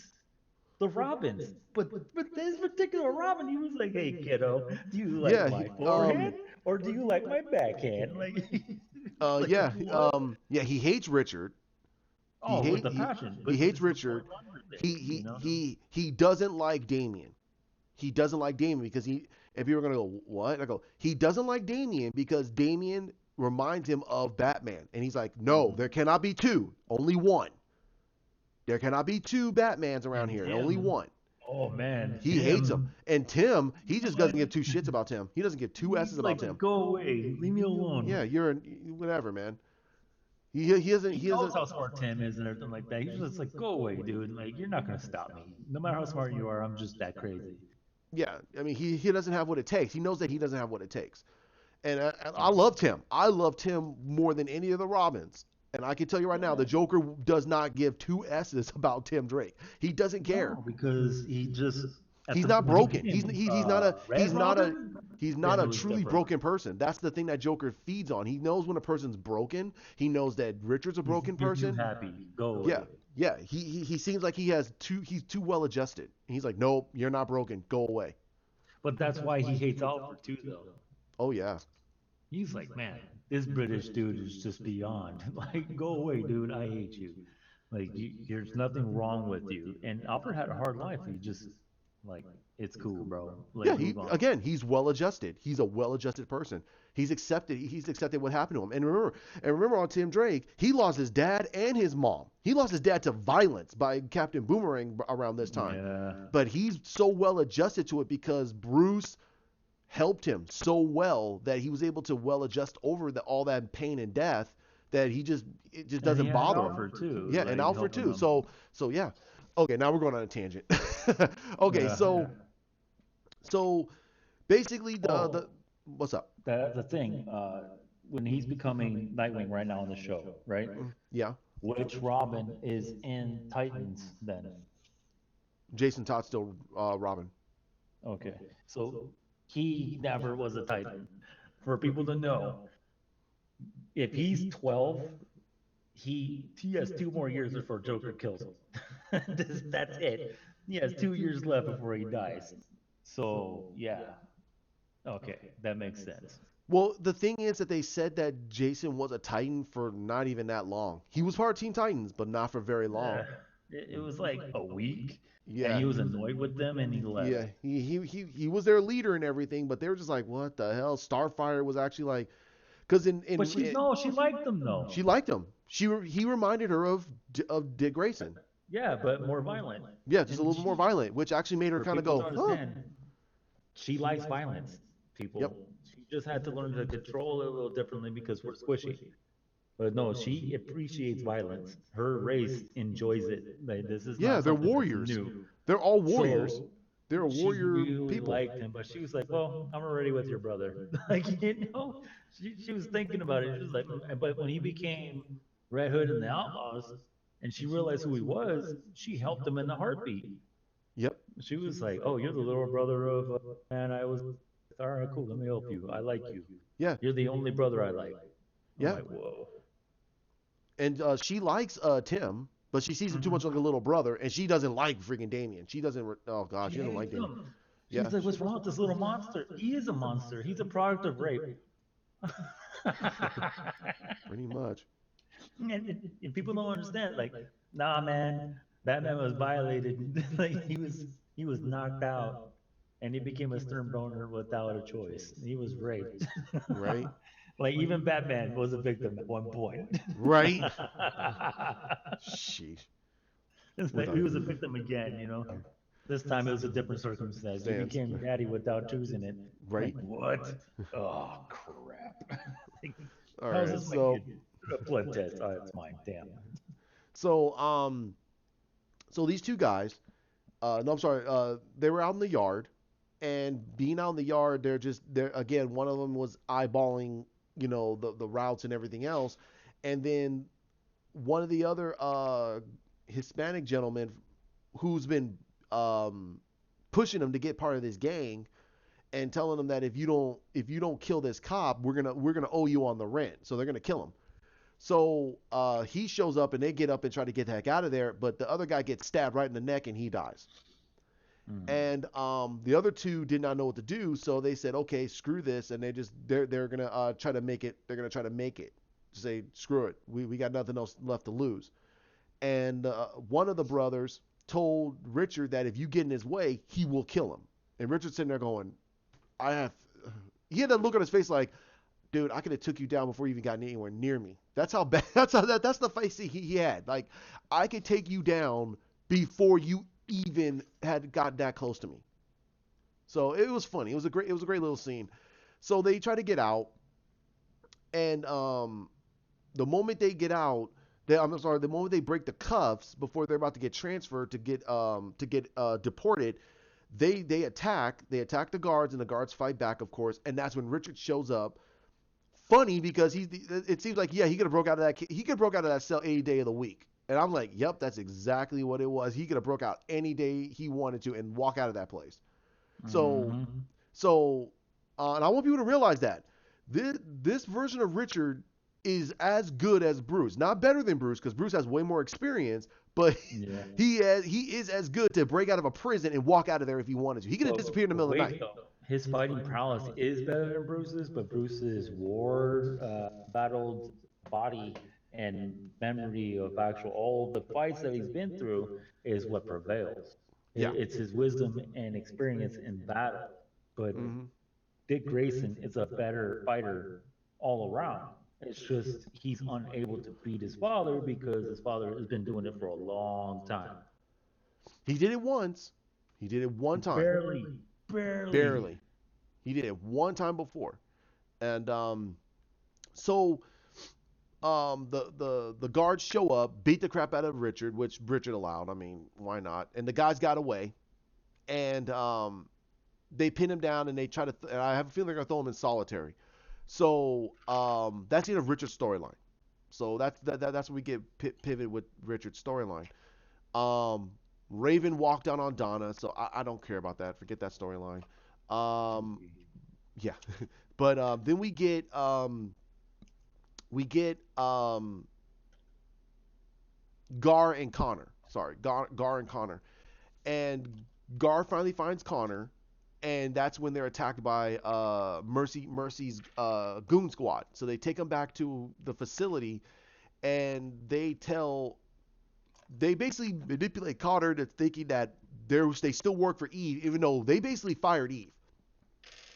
the Robins. But this particular Robin, he was like, hey, kiddo, do you like Yeah, my forehand or do you like my backhand? Like, like yeah, what? yeah. He hates Richard. He Oh, with hate the passion. he But hates it's the boy Richard. Blunder He thing. he doesn't like Damien. He doesn't like Damien because if you were gonna go what I go he doesn't like Damien because Damien reminds him of Batman and he's like no there cannot be two only one there cannot be two Batmans around And here only Tim, one. oh man, He hates him. Tim, And Tim, he just doesn't what? give two shits about Tim. He doesn't give two S's He's about like, Tim. go away, leave me Yeah, alone. you're whatever, man. He doesn't He he doesn't knows how smart Tim is and everything like that. He's just like, go away, dude. Like, you're not gonna stop me. No matter how smart you are, I'm just that crazy. yeah. I mean he doesn't have what it takes. He knows that he doesn't have what it takes. And I loved him. I loved him more than any of the Robins. And I can tell you right now, the Joker does not give two S's about Tim Drake. He doesn't care. No, because he just He's not when he broken. became He's Red not a Robin, he's not then a it was truly different. broken person. That's the thing that Joker feeds on. He knows when a person's broken. He knows that Richard's a He's broken you're too person. happy. Go Yeah, away. yeah. He seems like he's too well adjusted. He's like, nope, you're not broken. Go away. But that's why he hates Alfred too, though. Oh yeah, He's like, man, this British dude is just beyond. Like, go away, dude. I hate you. Like, there's nothing wrong with you. And Alfred had a hard life. He just, like, it's cool, bro. Yeah, Like, move on. he's well adjusted. He's a well adjusted person. He's accepted what happened to him. And remember on Tim Drake, he lost his dad and his mom. He lost his dad to violence by Captain Boomerang around this time. Yeah. But he's so well adjusted to it because Bruce helped him so well that he was able to well adjust over all that pain and death that it just And he doesn't had bother him. Alfred too, Yeah, like and Alfred helping too. him. So yeah. Okay, now we're going on a tangent. Okay, Yeah. so basically the Oh, what's up? that's the thing. When he's becoming Nightwing right now on the show, right? Yeah, Which Robin is in Titans then? Jason Todd still Robin. Okay, so he never was a Titan. For people to know, if he's 12, he has 2 more years before Joker kills him. That's it. He has 2 years left before he dies. So yeah, okay, that makes sense. Well, the thing is that they said that Jason was a Titan for not even that long. He was part of Teen Titans, but not for very long. Uh, it was like a week, and Yeah, he was annoyed with them, and he yeah. left. He was their leader and everything, but they were just like, what the hell? Starfire was actually like, because But she liked them she though. liked him. He reminded her of Dick Grayson. Yeah, but more violent. Yeah, just a And little bit more violent, which actually made her for kind of people go, to huh? understand, she likes violence. Yep. People, she just had to learn to control it a little differently because we're squishy. But no, she appreciates violence. Her race enjoys it. Like, this is Yeah, not they're something that's warriors. new. They're all warriors. So They're a she warrior really people. liked him, but she was like, "Well, I'm already with your brother." Like, she was thinking about it. She was like, but when he became Red Hood and the Outlaws, and she realized who he was, she helped him in the heartbeat. Yep. She was like, "Oh, you're the little brother of man I was with. All right, cool. Let me help you. I like you. Yeah. You're the only brother I like." I'm Yeah. like, "Whoa." And she likes Tim, but she sees him too much like a little brother, and she doesn't like freaking Damien. She doesn't. Oh God, She she doesn't like hates Damien. him. Yeah. She's like, "What's wrong with this little monster? He is a monster. He's a product of rape." Pretty much. And people don't understand. Like, nah, man, Batman was violated. Like, he was knocked out, and he became a stern boner without a choice. He was raped. Right. Like, even Batman was a victim at one point. Right. Sheesh. It's With like, he was a victim again. This time it was a different circumstance. He Stance. became daddy without choosing it. Right. Like, what? Oh, crap. All How's right. this my So kid? A blood test. Oh, it's mine. Damn. so so these two guys, no, I'm sorry, they were out in the yard, and being out in the yard, they're again. One of them was eyeballing, the routes and everything else, and then one of the other Hispanic gentlemen who's been pushing him to get part of this gang and telling him that if you don't kill this cop, we're gonna owe you on the rent. So they're gonna kill him. So he shows up and they get up and try to get the heck out of there, but the other guy gets stabbed right in the neck and he dies. Mm. And the other two did not know what to do, so they said, "Okay, screw this," and they're gonna try to make it. They're gonna try to make it. Say, "Screw it. We got nothing else left to lose." And one of the brothers told Richard that if you get in his way, he will kill him. And Richard's sitting there going, "I have." He had that look on his face like, "Dude, I could have took you down before you even got anywhere near me." That's how bad. That's the face he had. Like, I could take you down before you even had got that close to me. So it was funny. It was a great little scene. So they try to get out, and the moment they get out, I'm sorry, the moment they break the cuffs before they're about to get transferred to get deported, they attack the guards, and the guards fight back, of course, and that's when Richard shows up. Funny because it seems like, yeah, he could have broke out of that cell any day of the week. And I'm like, yep, that's exactly what it was. He could have broke out any day he wanted to and walk out of that place. So Mhm. so and I want people to realize that this version of Richard is as good as Bruce. Not better than Bruce, because Bruce has way more experience, but Yeah. he is as good to break out of a prison and walk out of there if he wanted to. He could have disappeared in the middle of the night. Though. His fighting prowess is better than Bruce's, but Bruce's war battled body and memory of actual all the fights that he's been through is what prevails. Yeah. It's his wisdom and experience in battle. But Hmm. Dick Grayson is a better fighter all around. It's just he's unable to beat his father because his father has been doing it for a long time. He did it once. He did it one time. Barely, barely. Barely. He did it one time before. And so the guards show up, beat the crap out of Richard, which Richard allowed. I mean, why not? And the guys got away, and they pin him down, and they try to. And I have a feeling they're gonna throw him in solitary. So that's the end of Richard's storyline. So that's where we get pivot with Richard's storyline. Um, Raven walked down on Donna, so I don't care about that. Forget that storyline. Um, yeah, but then we get Gar and Connor. Sorry, Gar and Connor. And Gar finally finds Connor, and that's when they're attacked by Mercy's goon squad. So they take him back to the facility, and they basically manipulate Connor to thinking that they still work for Eve, even though they basically fired Eve.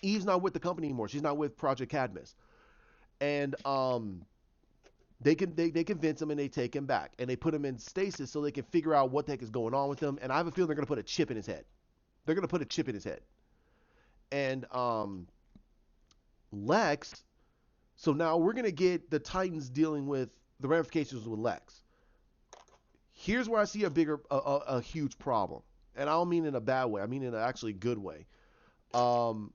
Eve's not with the company anymore. She's not with Project Cadmus, and they convince him and they take him back and they put him in stasis so they can figure out what the heck is going on with him. And I have a feeling they're gonna put a chip in his head. They're gonna put a chip in his head. And Lex. So now we're gonna get the Titans dealing with the ramifications with Lex. Here's where I see a huge problem, and I don't mean in a bad way. I mean in an actually good way. Um,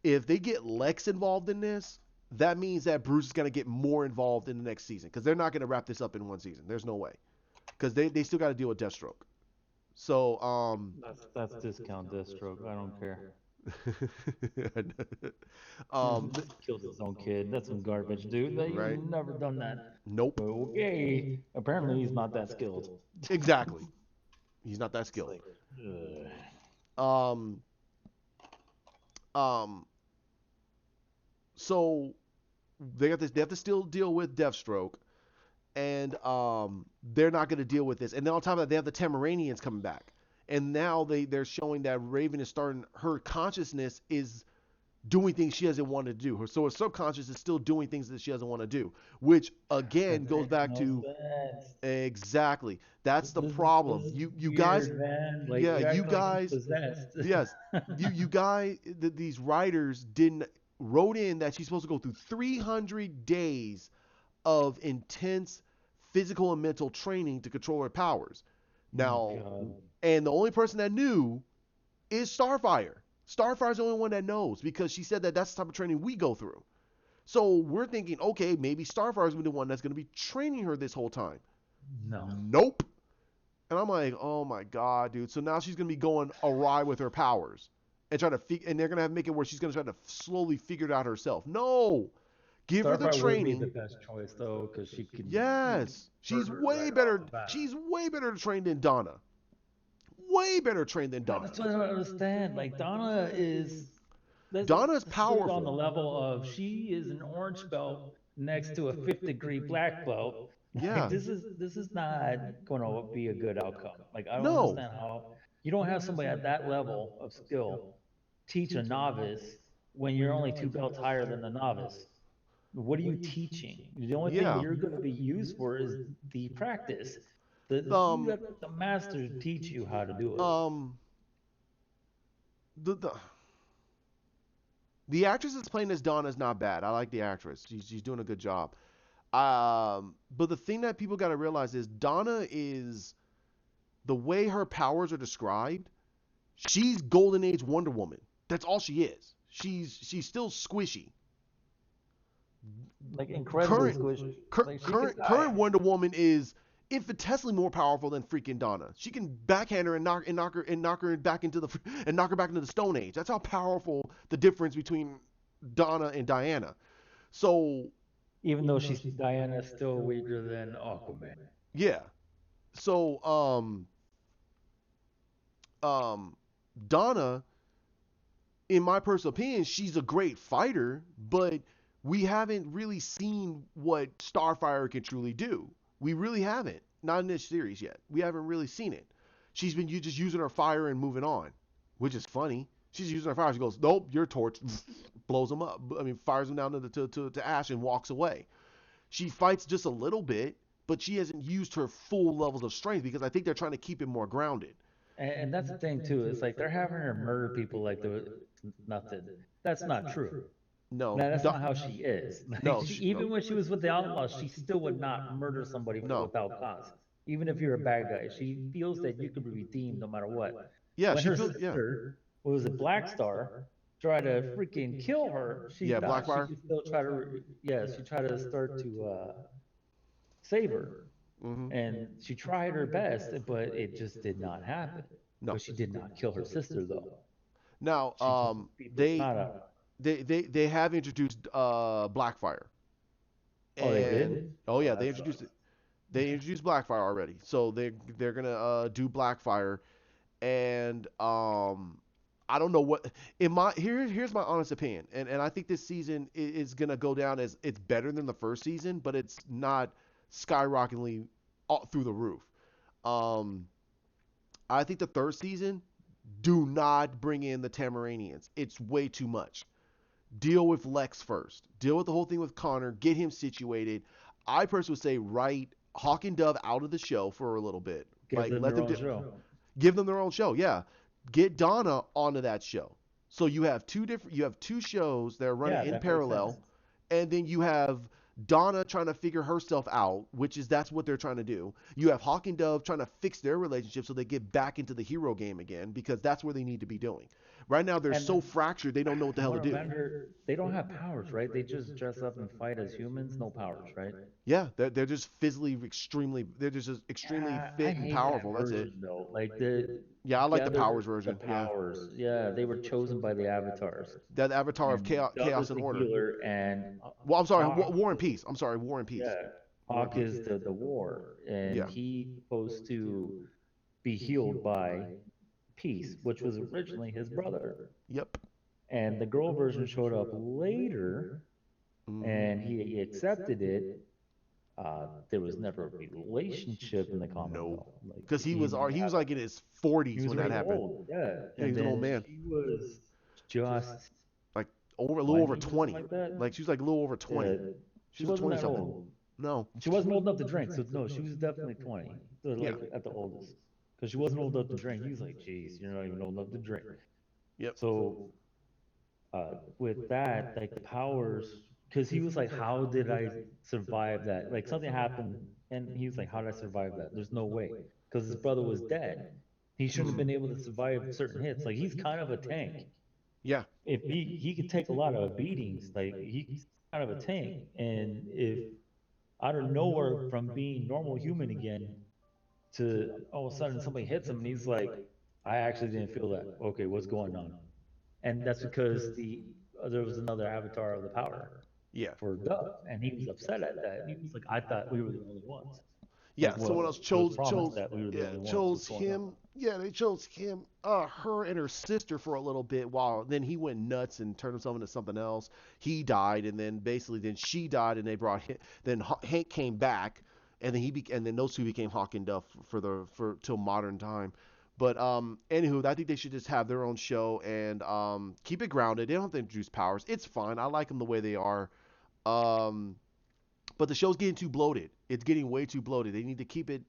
if they get Lex involved in this, that means that Bruce is going to get more involved in the next season because they're not going to wrap this up in one season. There's no way because they still got to deal with Deathstroke. So That's discount Deathstroke. I don't care. um Killed his own kid. That's some garbage, dude. They right. never done that. Nope. Okay. Apparently he's not that skilled. Exactly. He's not that It's skilled. like, ugh. Um um so they have to still deal with Deathstroke, and they're not going to deal with this. And then on top of that, they have the Tamaranians coming back, and now they're showing that Raven is starting, her consciousness is doing things she doesn't want to do. So her subconscious is still doing things that she doesn't want to do, which again That goes makes back no to sense. exactly that's the This problem. is You guys, weird, man. Like yeah, you you act like he's guys, possessed. yes, you guys, these writers didn't wrote in that she's supposed to go through 300 days of intense physical and mental training to control her powers. Oh Now, God. and the only person that knew is Starfire. Starfire's the only one that knows because she said that that's the type of training we go through. So we're thinking, okay, maybe Starfire's gonna be the one that's gonna be training her this whole time. No. Nope. And I'm like, oh my god, dude. So now she's gonna be going awry with her powers and try to and they're gonna have to make it where she's gonna try to slowly figure it out herself. No, give her the Starfire would be the training. best choice though, because she can Yes, she's murder way right off better. the bat. She's way better trained than Donna. Way better trained than Yeah, Donna. that's what I don't understand. Like Donna is let's Donna's let's put it on the powerful. level of she is an orange belt next to a fifth degree black belt. Like Yeah. this is not gonna be a good outcome. Like I don't No. understand how you don't have somebody at that level of skill teach a novice when you're only two belts higher than the novice. What are you teaching? The only thing Yeah. you're going to be used for is the practice. You Um. have the master teach you how to do it. Um. The the actress that's playing as Donna is not bad. I like the actress. She's doing a good job. But the thing that people got to realize is Donna is the way her powers are described. She's Golden Age Wonder Woman. That's all she is. She's still squishy. Like incredibly Current squishy. Like she could current die. Wonder Woman is infinitesimally more powerful than freaking Donna. She can backhand her and knock her back into the Stone Age. That's how powerful the difference between Donna and Diana. So Even though she's Diana, still weaker than Aquaman. yeah. So um Donna, in my personal opinion, she's a great fighter, but we haven't really seen what Starfire can truly do. We really haven't. Not in this series yet. We haven't really seen it. She's been just using her fire and moving on, which is funny. She's using her fire. She goes, nope, your torch, blows him up. I mean, fires him down to ash and walks away. She fights just a little bit, but she hasn't used her full levels of strength because I think they're trying to keep it more grounded. And that's the thing too. It's like they're having her murder people like there was nothing. That's not true. No, No, that's not how she is. Like, No, even when she was with the Outlaws, she still would not murder somebody No. without cause. Even if you're a bad guy, she feels that you could be redeemed no matter what. Yeah, When she her feels. Yeah, sister, what was it, Black Star, tried to freaking kill her, she Yeah, thought Blackfire. she could still try to, she tried to start to save her. hmm And she tried her best, but it just did not happen. No. But she did not kill her sister, though. Now, She just beat the snot out of her. they have introduced Blackfire. Oh, they did? Oh yeah, Oh, they that introduced sucks. it. They introduced Blackfire already, so they're gonna do Blackfire, and I don't know what in my here's my honest opinion, and I think this season is gonna go down as it's better than the first season, but it's not skyrocketingly through the roof. Um, I think the third season, do not bring in the Tamaranians. It's way too much. Deal with Lex first. Deal with the whole thing with Connor. Get him situated. I personally would say write Hawk and Dove out of the show for a little bit. Give them let their them own show. give them their own show. Yeah, get Donna onto that show. So you have two shows that are running Yeah, in that makes parallel, sense. and then you have Donna trying to figure herself out, which is that's what they're trying to do. You have Hawk and Dove trying to fix their relationship so they get back into the hero game again because that's where they need to be doing. Right now they're And so fractured they don't know what the hell to do. remember, they don't have powers, right? They just dress up and fight as humans, no powers, right? Yeah, they're just physically extremely they're just extremely I fit and hate powerful. that That's it. version, though. Like the Yeah, I like the gathered powers version. The Yeah, powers, yeah, they were chosen by the avatars. that avatar of And chaos, Dove chaos is and the order. healer, and Well, I'm sorry, Hawk, War and Peace. I'm sorry, War and Peace. yeah, War and Hawk Peace. is the war, and Yeah. he's supposed to be healed by Peace, which was originally his brother. Yep. And the girl version showed up later, and Mhm. he accepted it. There was never a relationship in the comic, No, though. Like because he was had- like in his he 40s was when that already happened. old, yeah. Yeah, And he's an old then man. she was just Like a little over 20 or 20. something like that. Like she was like a little over 20. Yeah, She she was wasn't 20 that something. old. No. She wasn't old enough to drink, so no, she was definitely 20, so Yeah. like at the oldest. Because she wasn't old enough to drink. He was like, "Geez, you're not even old enough to drink." Yep. So with that, like the powers, because he was like, "How did I survive that?" Like something happened, and he was like, "How did I survive that?" There's no way, because his brother was dead. He shouldn't have been able to survive certain hits. Like he's kind of a tank. Yeah. If he could take a lot of beatings, like he's kind of a tank. And if out of nowhere from being normal human again to all of a sudden somebody hits him and he's like, I actually didn't feel that. Okay, what's going on? And that's because there was another avatar of the power Yeah. for Dove, and he was upset at that. He was like, I thought we were the only ones. Yeah. Like, Someone well, else it was chose promised that we were the only ones. chose What's going on? him. Yeah, they chose him, her and her sister for a little bit while then he went nuts and turned himself into something else. He died, and then basically then she died, and they brought him. Then Hank came back, and then and then those two became Hawk and Duff for till modern time. But anywho, I think they should just have their own show and keep it grounded. They don't have to introduce powers. It's fine. I like them the way they are. Um, but the show's getting too bloated. It's getting way too bloated. They need to keep it.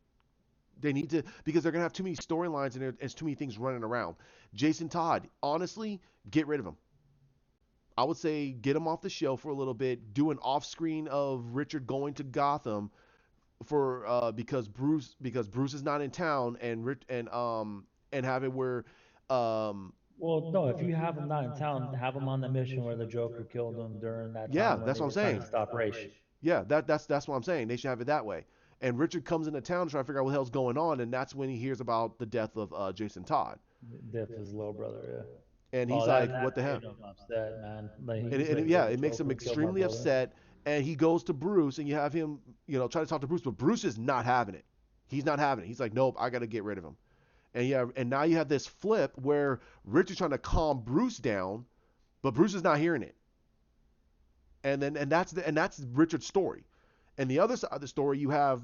They need to because they're gonna have too many storylines and there's too many things running around. Jason Todd, honestly, get rid of him. I would say get him off the show for a little bit. Do an off screen of Richard going to Gotham for because Bruce is not in town and have it where Well, no, if you have him not in town, have him on the mission where the Joker killed him during that Yeah, time when that's they what were I'm trying saying. to stop Raish. yeah, that's what I'm saying. They should have it that way. And Richard comes into town to try to figure out what the hell's going on, and that's when he hears about the death of Jason Todd. Death of his little brother, yeah. And he's Oh, like, that "What the hell?" made him upset, man. Like, And, he's and like, yeah, "The it makes him Joker killed my extremely brother." upset. And he goes to Bruce, and you have him, try to talk to Bruce, but Bruce is not having it. He's not having it. He's like, "Nope, I got to get rid of him." And now you have this flip where Richard's trying to calm Bruce down, but Bruce is not hearing it. And that's Richard's story. And the other side of the story, you have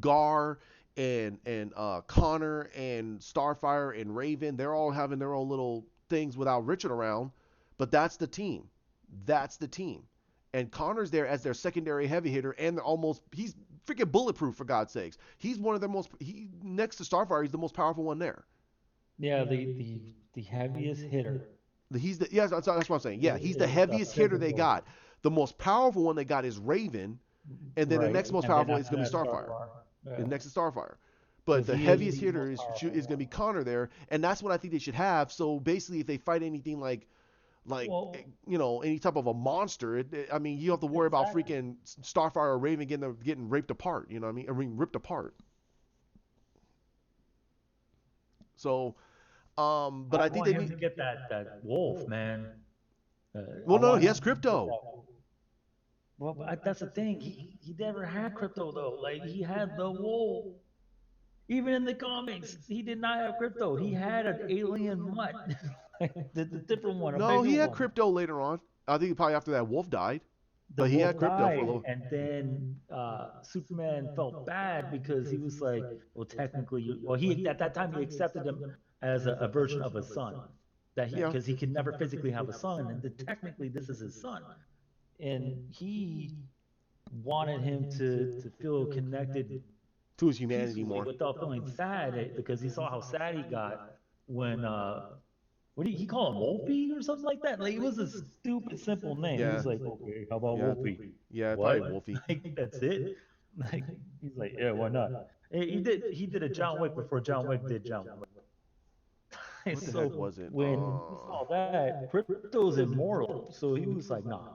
Gar and Connor and Starfire and Raven, they're all having their own little things without Richard around, but that's the team. That's the team. And Connor's there as their secondary heavy hitter, and they're almost he's freaking bulletproof for God's sakes. He's one of their most he next to Starfire, he's the most powerful one there. Yeah, the heaviest hitter He's the yeah, that's what I'm saying. Yeah, he's the is heaviest hitter they physical, got. The most powerful one they got is Raven, and then the right? next most And then powerful is after gonna be that, Starfire. Starfire. Yeah, And next is Starfire. But because the he is heaviest the hitter most is powerful going to be one. Connor there, and that's what I think they should have. So basically, if they fight anything like Well, any type of a monster, I mean, you have to worry about exactly. freaking Starfire or Raven getting raped apart. You know what I mean? I mean, ripped apart. So, but I I think want they him need. to get that wolf, man. Uh, Well, I no, want he him has to get crypto. that. Well, that's the thing. He never had crypto though. Like he had the wolf. Even in the comics, he did not have crypto. He had an alien mutt, like the different one, a No, bigger he had one. crypto later on. I think probably after that wolf died, The but he had wolf crypto for a died, little. and then Superman felt bad because he was like, well, technically, well, he at that time he accepted him as a version of a son, that he Yeah, because he could never physically have a son, and that technically this is his son, and he wanted him to feel connected to his humanity peacefully more. without feeling sad because he saw how sad he got when what did he call him, Wolfie or something like that? Like it was a stupid simple name. He Yeah, was like, okay, how about yeah, Wolfie? yeah, probably What? Wolfie. Like that's it? Like he's like, yeah, why not? He did a John Wick before John Wick did John Wick. What the heck So was it? when he saw that, Crypto's immortal. So he was like, nah,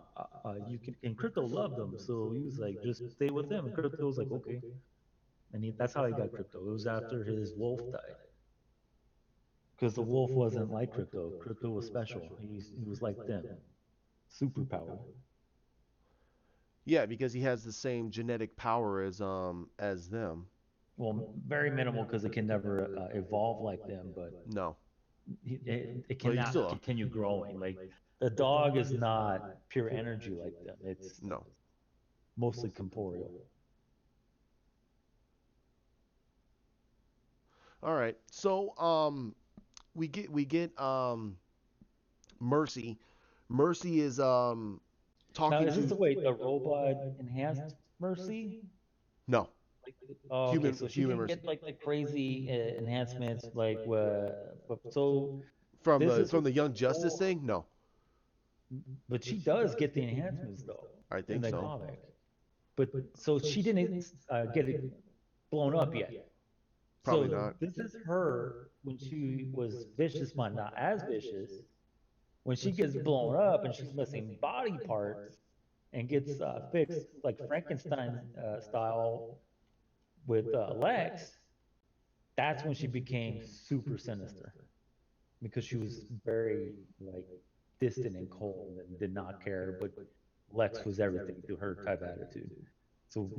you can. And Crypto loved him, so he was like, just stay with him. And Crypto was like, okay. And that's how he got Crypto. It was after his wolf died. Because the wolf wasn't like Crypto. Crypto was special. He was like them, superpower. Yeah, because he has the same genetic power as them. Well, very minimal because it can never evolve like them, but No, it but you cannot still continue growing. Like the dog is not pure energy like them. It's no. mostly corporeal. All right. So we get Mercy. Mercy is Now, talking is this to the way the robot enhanced Mercy? no Oh, okay, so she human didn't Mercy get like the crazy enhancements, like so from this is her the Young Justice goal, thing. No, but she does get the enhancements though I in think the so. comic. But so she didn't get it blown up yet. Probably So not. this is her when she was vicious, but not as vicious. When she gets blown up and she's missing body parts and gets fixed like Frankenstein style with Lex, that's when she became super sinister because she was very like distant and cold and did not care, but Lex was everything to her type attitude. So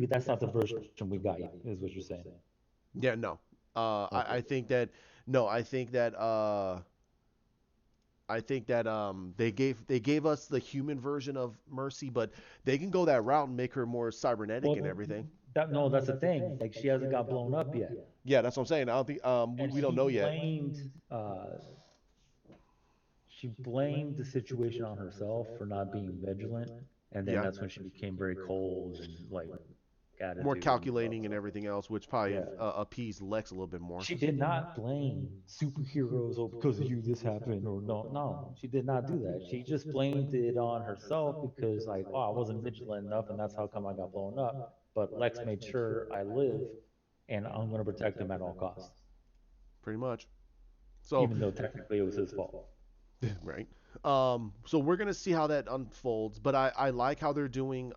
that's not the version we got yet, is what you're saying. Yeah, no. Okay. I think that no. I think that they gave us the human version of Mercy, but they can go that route and make her more cybernetic and Well, everything. no, that's the thing. Like she hasn't got blown up yet, Yeah, that's what I'm saying. I don't think and we don't know yet. she blamed the situation on herself for not being vigilant, and then Yeah, that's when she became very cold and like more attitude and stuff. calculating and So everything else, which probably yeah, appeased Lex a little bit more. she did not blame superheroes or because of you this happened or no, she did not do that. She just blamed it on herself because like, oh, I wasn't vigilant enough and that's how come I got blown up. But Lex made sure I live and I'm going to protect him at all costs, Pretty much. So even though technically it was his fault. right. So we're gonna see how that unfolds, but I like how they're doing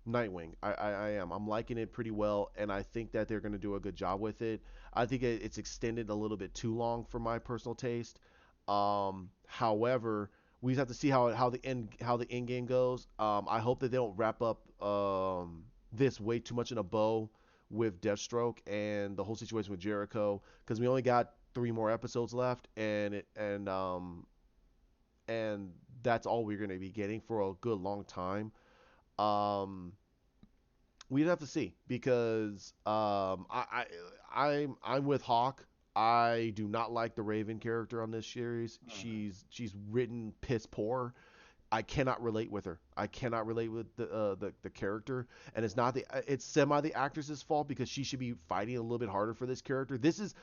Nightwing. I am. I'm liking it pretty well, and I think that they're gonna do a good job with it. I think it's extended a little bit too long for my personal taste. However, we just have to see how the end game goes. I hope that they don't wrap up this way too much in a bow with Deathstroke and the whole situation with Jericho, because we only got 3 more episodes left, and that's all we're going to be getting for a good long time. Um, we'd have to see because I'm with Hawk. I do not like the Raven character on this series. She's written piss poor. I cannot relate with her. I cannot relate with the character, and it's not the it's semi the actress's fault because she should be fighting a little bit harder for this character. This is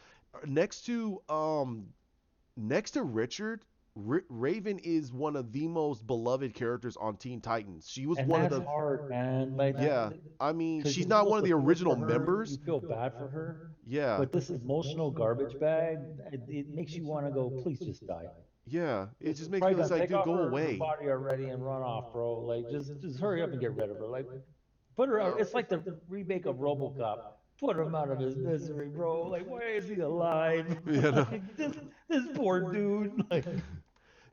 next to Richard. Raven is one of the most beloved characters on Teen Titans. She was And one of that's the hard, man. Like, yeah. I mean, because she's you not feel one of the support original for her, you members. feel bad for her, Yeah, but this emotional garbage bag, it makes you want to go, please just die. yeah. It just makes me Probably it's gonna like, take dude, off go her away. body already and run off, bro. Like, just hurry up and get rid of her. Like, put her out. Well, It's like the remake of RoboCop. Put him out of his misery, bro. Like, why is he alive? yeah, no, Like, this poor dude.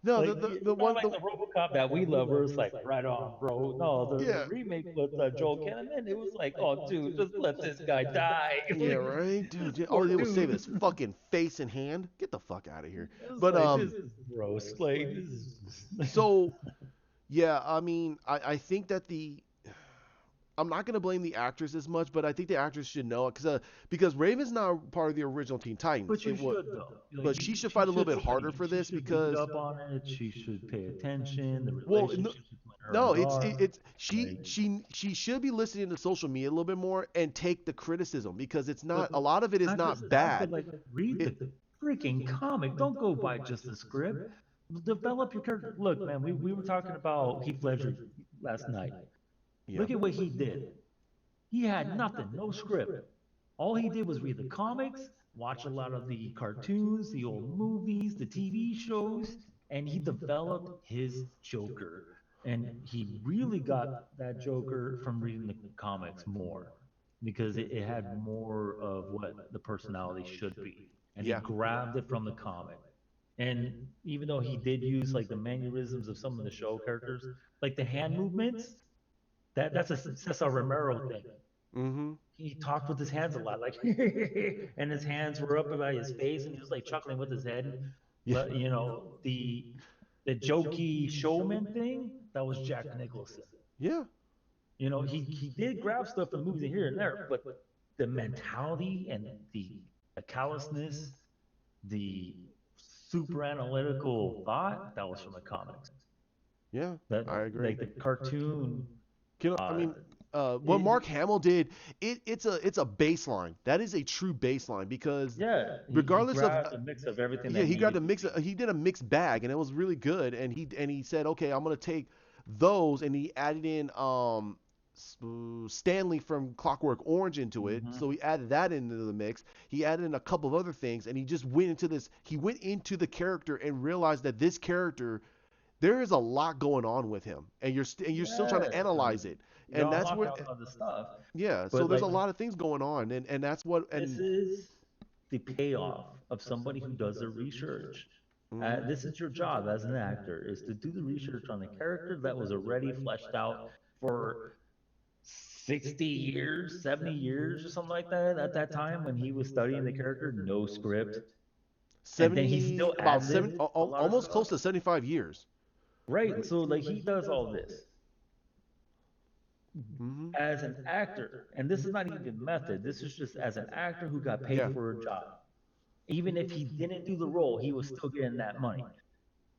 no. Like The it's not one like the the RoboCop that we love, where it's like, right on, bro. No, the yeah. remake with Joel Kinnaman, it was like, oh, dude, just let this guy die. Yeah, Like, right, dude. this All poor he did was save dude. his fucking face and hand. Get the fuck out of here. It was But like, this is gross. Like, this is. so yeah, I mean, I think that the I'm not gonna blame the actress as much, but I think the actress should know it because Raven's not part of the original Teen Titans. But you should though. Like, But she should she fight a little should bit harder study. for She this should read because up on it. She should pay attention. The well, relationship between her no, and Gar. it's Like, she should be listening to social media a little bit more and take the criticism because it's not but a lot of it is not just not that, but bad. like read It, the freaking comic. Don't go by just the script. Develop your character. Look, man, we were talking about Heath Ledger last night. yeah, Look at what he did. He had nothing, no script. All he did was read the comics, watch a lot of the cartoons, the old movies, the TV shows, and he developed his Joker. And he really got that Joker from reading the comics more because it had more of what the personality should be. And he yeah, grabbed it from the comic. And even though he did use like the mannerisms of some of the show characters, like the hand movements, that's a Cesar Romero thing. mm-hmm, He talked with his hands a lot, like, and his hands were up by his face, and he was like chuckling with his head. yeah, But the jokey showman thing, that was Jack Nicholson. yeah, He did grab stuff from movies here and there, but the mentality and the callousness, the super analytical thought, that was from the comics. yeah. That I agree. like the cartoon. I Uh, mean, what Mark Hamill did, it's a baseline. That is a true baseline because Yeah, he regardless of grabbed a mix of everything yeah, that he grabbed needed a to mix. be. He did a mixed bag, and it was really good. And he said, okay, I'm gonna take those, and he added in Stanley from Clockwork Orange into it. Hmm. So he added that into the mix. He added in a couple of other things, and he just went into this. He went into the character and realized that this character, there is a lot going on with him, and you're still trying to Yeah, analyze it, you and that's unlock where out other stuff. yeah. So But there's like, a lot of things going on, and that's what this and is the payoff of somebody who does their research. mhm. This is your job as an actor, is to do the research on the character that was already fleshed out for 60 years, 70 years, or something like that at that time when he was studying the character, no script. And then he 70 still about ad 7 libbed a lot of almost stuff. close to 75 years. Right. So like he does all this Hmm. as an actor, and this is not even method. This is just as an actor who got paid Yeah. for a job. Even if he didn't do the role, he was still getting that money.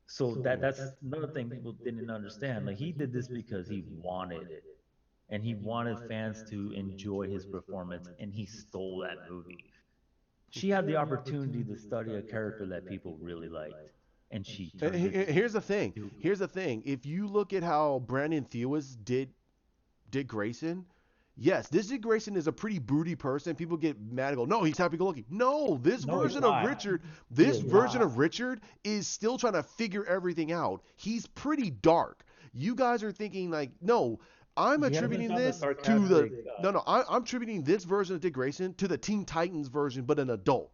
So that's another thing people didn't understand. Like he did this because he wanted it, and he wanted fans to enjoy his performance, and he stole that movie. She had the opportunity to study a character that people really liked, and she And turned it here's the thing. into. Here's the thing. If you look at how Brandon Thewis did Dick Grayson, yes, this Dick Grayson is a pretty broody person. People get mad and go, "No, he's happy-go-lucky." No, No, he's not. He This is version not. of Richard is still trying to figure everything out. He's pretty dark. You guys are thinking like, no, I'm He hasn't attributing done the this to the sarcastic. no. I'm attributing this version of Dick Grayson to the Teen Titans version, but an adult.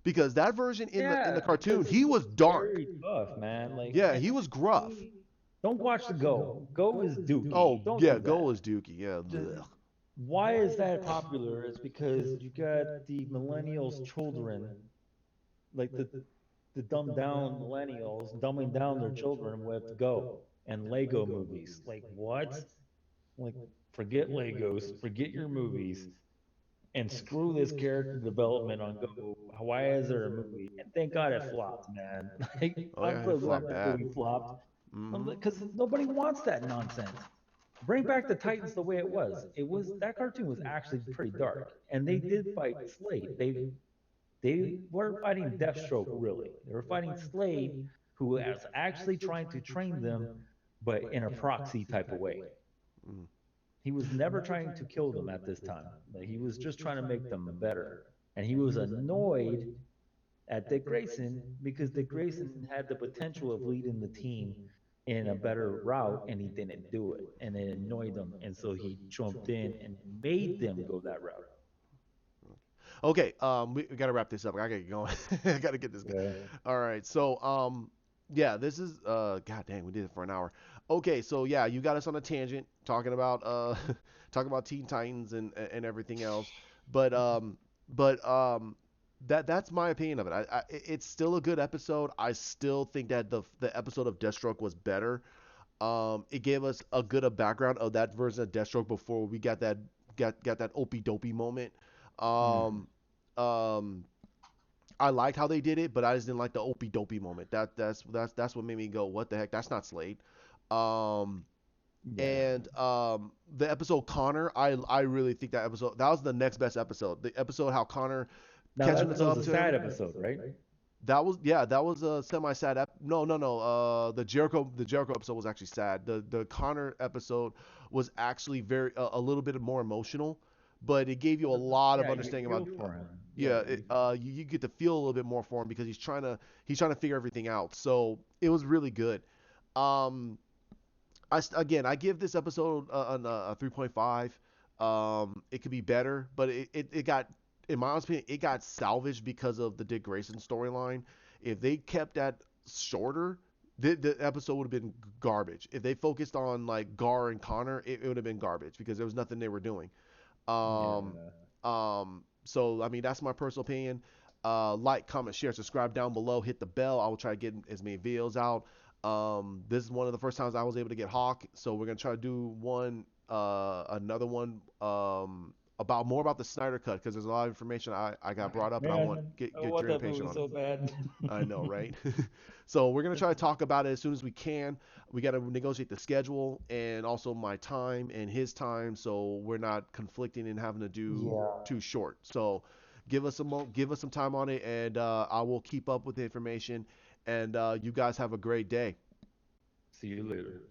Because that version in the cartoon, because he was dark. very tough, man. Like, Yeah, he was gruff. don't watch the Go. Go is Dookie. Oh, Don't yeah, do that. Go is Dookie. Yeah. Just- Ugh. Why is that popular? It's because you got the millennials' children, like the dumbed down millennials, dumbing down their children with Go and Lego movies. Like what? Like forget Legos, forget your movies, and screw this character development on Go. Why is there a movie? And thank God it flopped, man. Like, Oh I'm yeah, it so glad flopped that bad. movie flopped. Mm-hmm. Because nobody wants that nonsense. Bring back the Titans the way it was. That cartoon was actually pretty dark, and they did fight Slade. They were fighting Deathstroke, really. They were fighting Slade, who was actually trying to train them, but in a proxy type of way. Mm-hmm. He was never trying to kill them at this time. But he was just trying to make them better. And he was annoyed at Dick Grayson because Dick Grayson had the potential of leading the team in a better route and he didn't do it. And it annoyed him. And so he jumped in and made them go that route. Okay, we gotta wrap this up. I gotta get going. I gotta get this. Yeah. All right, so yeah, this is god dang, we did it for an hour. Okay, so yeah, you got us on a tangent talking about talking about Teen Titans and everything else, but that's my opinion of it. It's still a good episode. I still think that the episode of Deathstroke was better. It gave us a good background of that version of Deathstroke before we got that opie dopey moment. Mm. Um, um, I liked how they did it, but I just didn't like the opie dopey moment. That's what made me go, what the heck? That's not Slade. Um, Yeah. and the episode Connor, I really think that was the next best episode. The episode how Connor Now catching that us was up a to sad him. episode, right? That was a semi sad. No. The Jericho episode was actually sad. The Connor episode was actually very a little bit more emotional, but it gave you a lot of Yeah, you understanding about. feel for him. Yeah, you get to feel a little bit more for him because he's trying to figure everything out. So it was really good. Um, again, I give this episode a 3.5. It could be better, but it got, in my honest opinion, it got salvaged because of the Dick Grayson storyline. If they kept that shorter, the episode would have been garbage. If they focused on like Gar and Connor, it would have been garbage because there was nothing they were doing. Um, Yeah. so I mean that's my personal opinion. Like, comment, share, subscribe down below. Hit the bell. I will try to get as many videos out. This is one of the first times I was able to get Hawk, so we're gonna try to do another one, about more about the Snyder Cut because there's a lot of information I got brought up and I want Man, I get want your that impatient movie on it. so bad. I know, right? So we're gonna try to talk about it as soon as we can. We got to negotiate the schedule and also my time and his time, so we're not conflicting and having to do Yeah. too short. So give us some time on it, and I will keep up with the information. And you guys have a great day. See you later.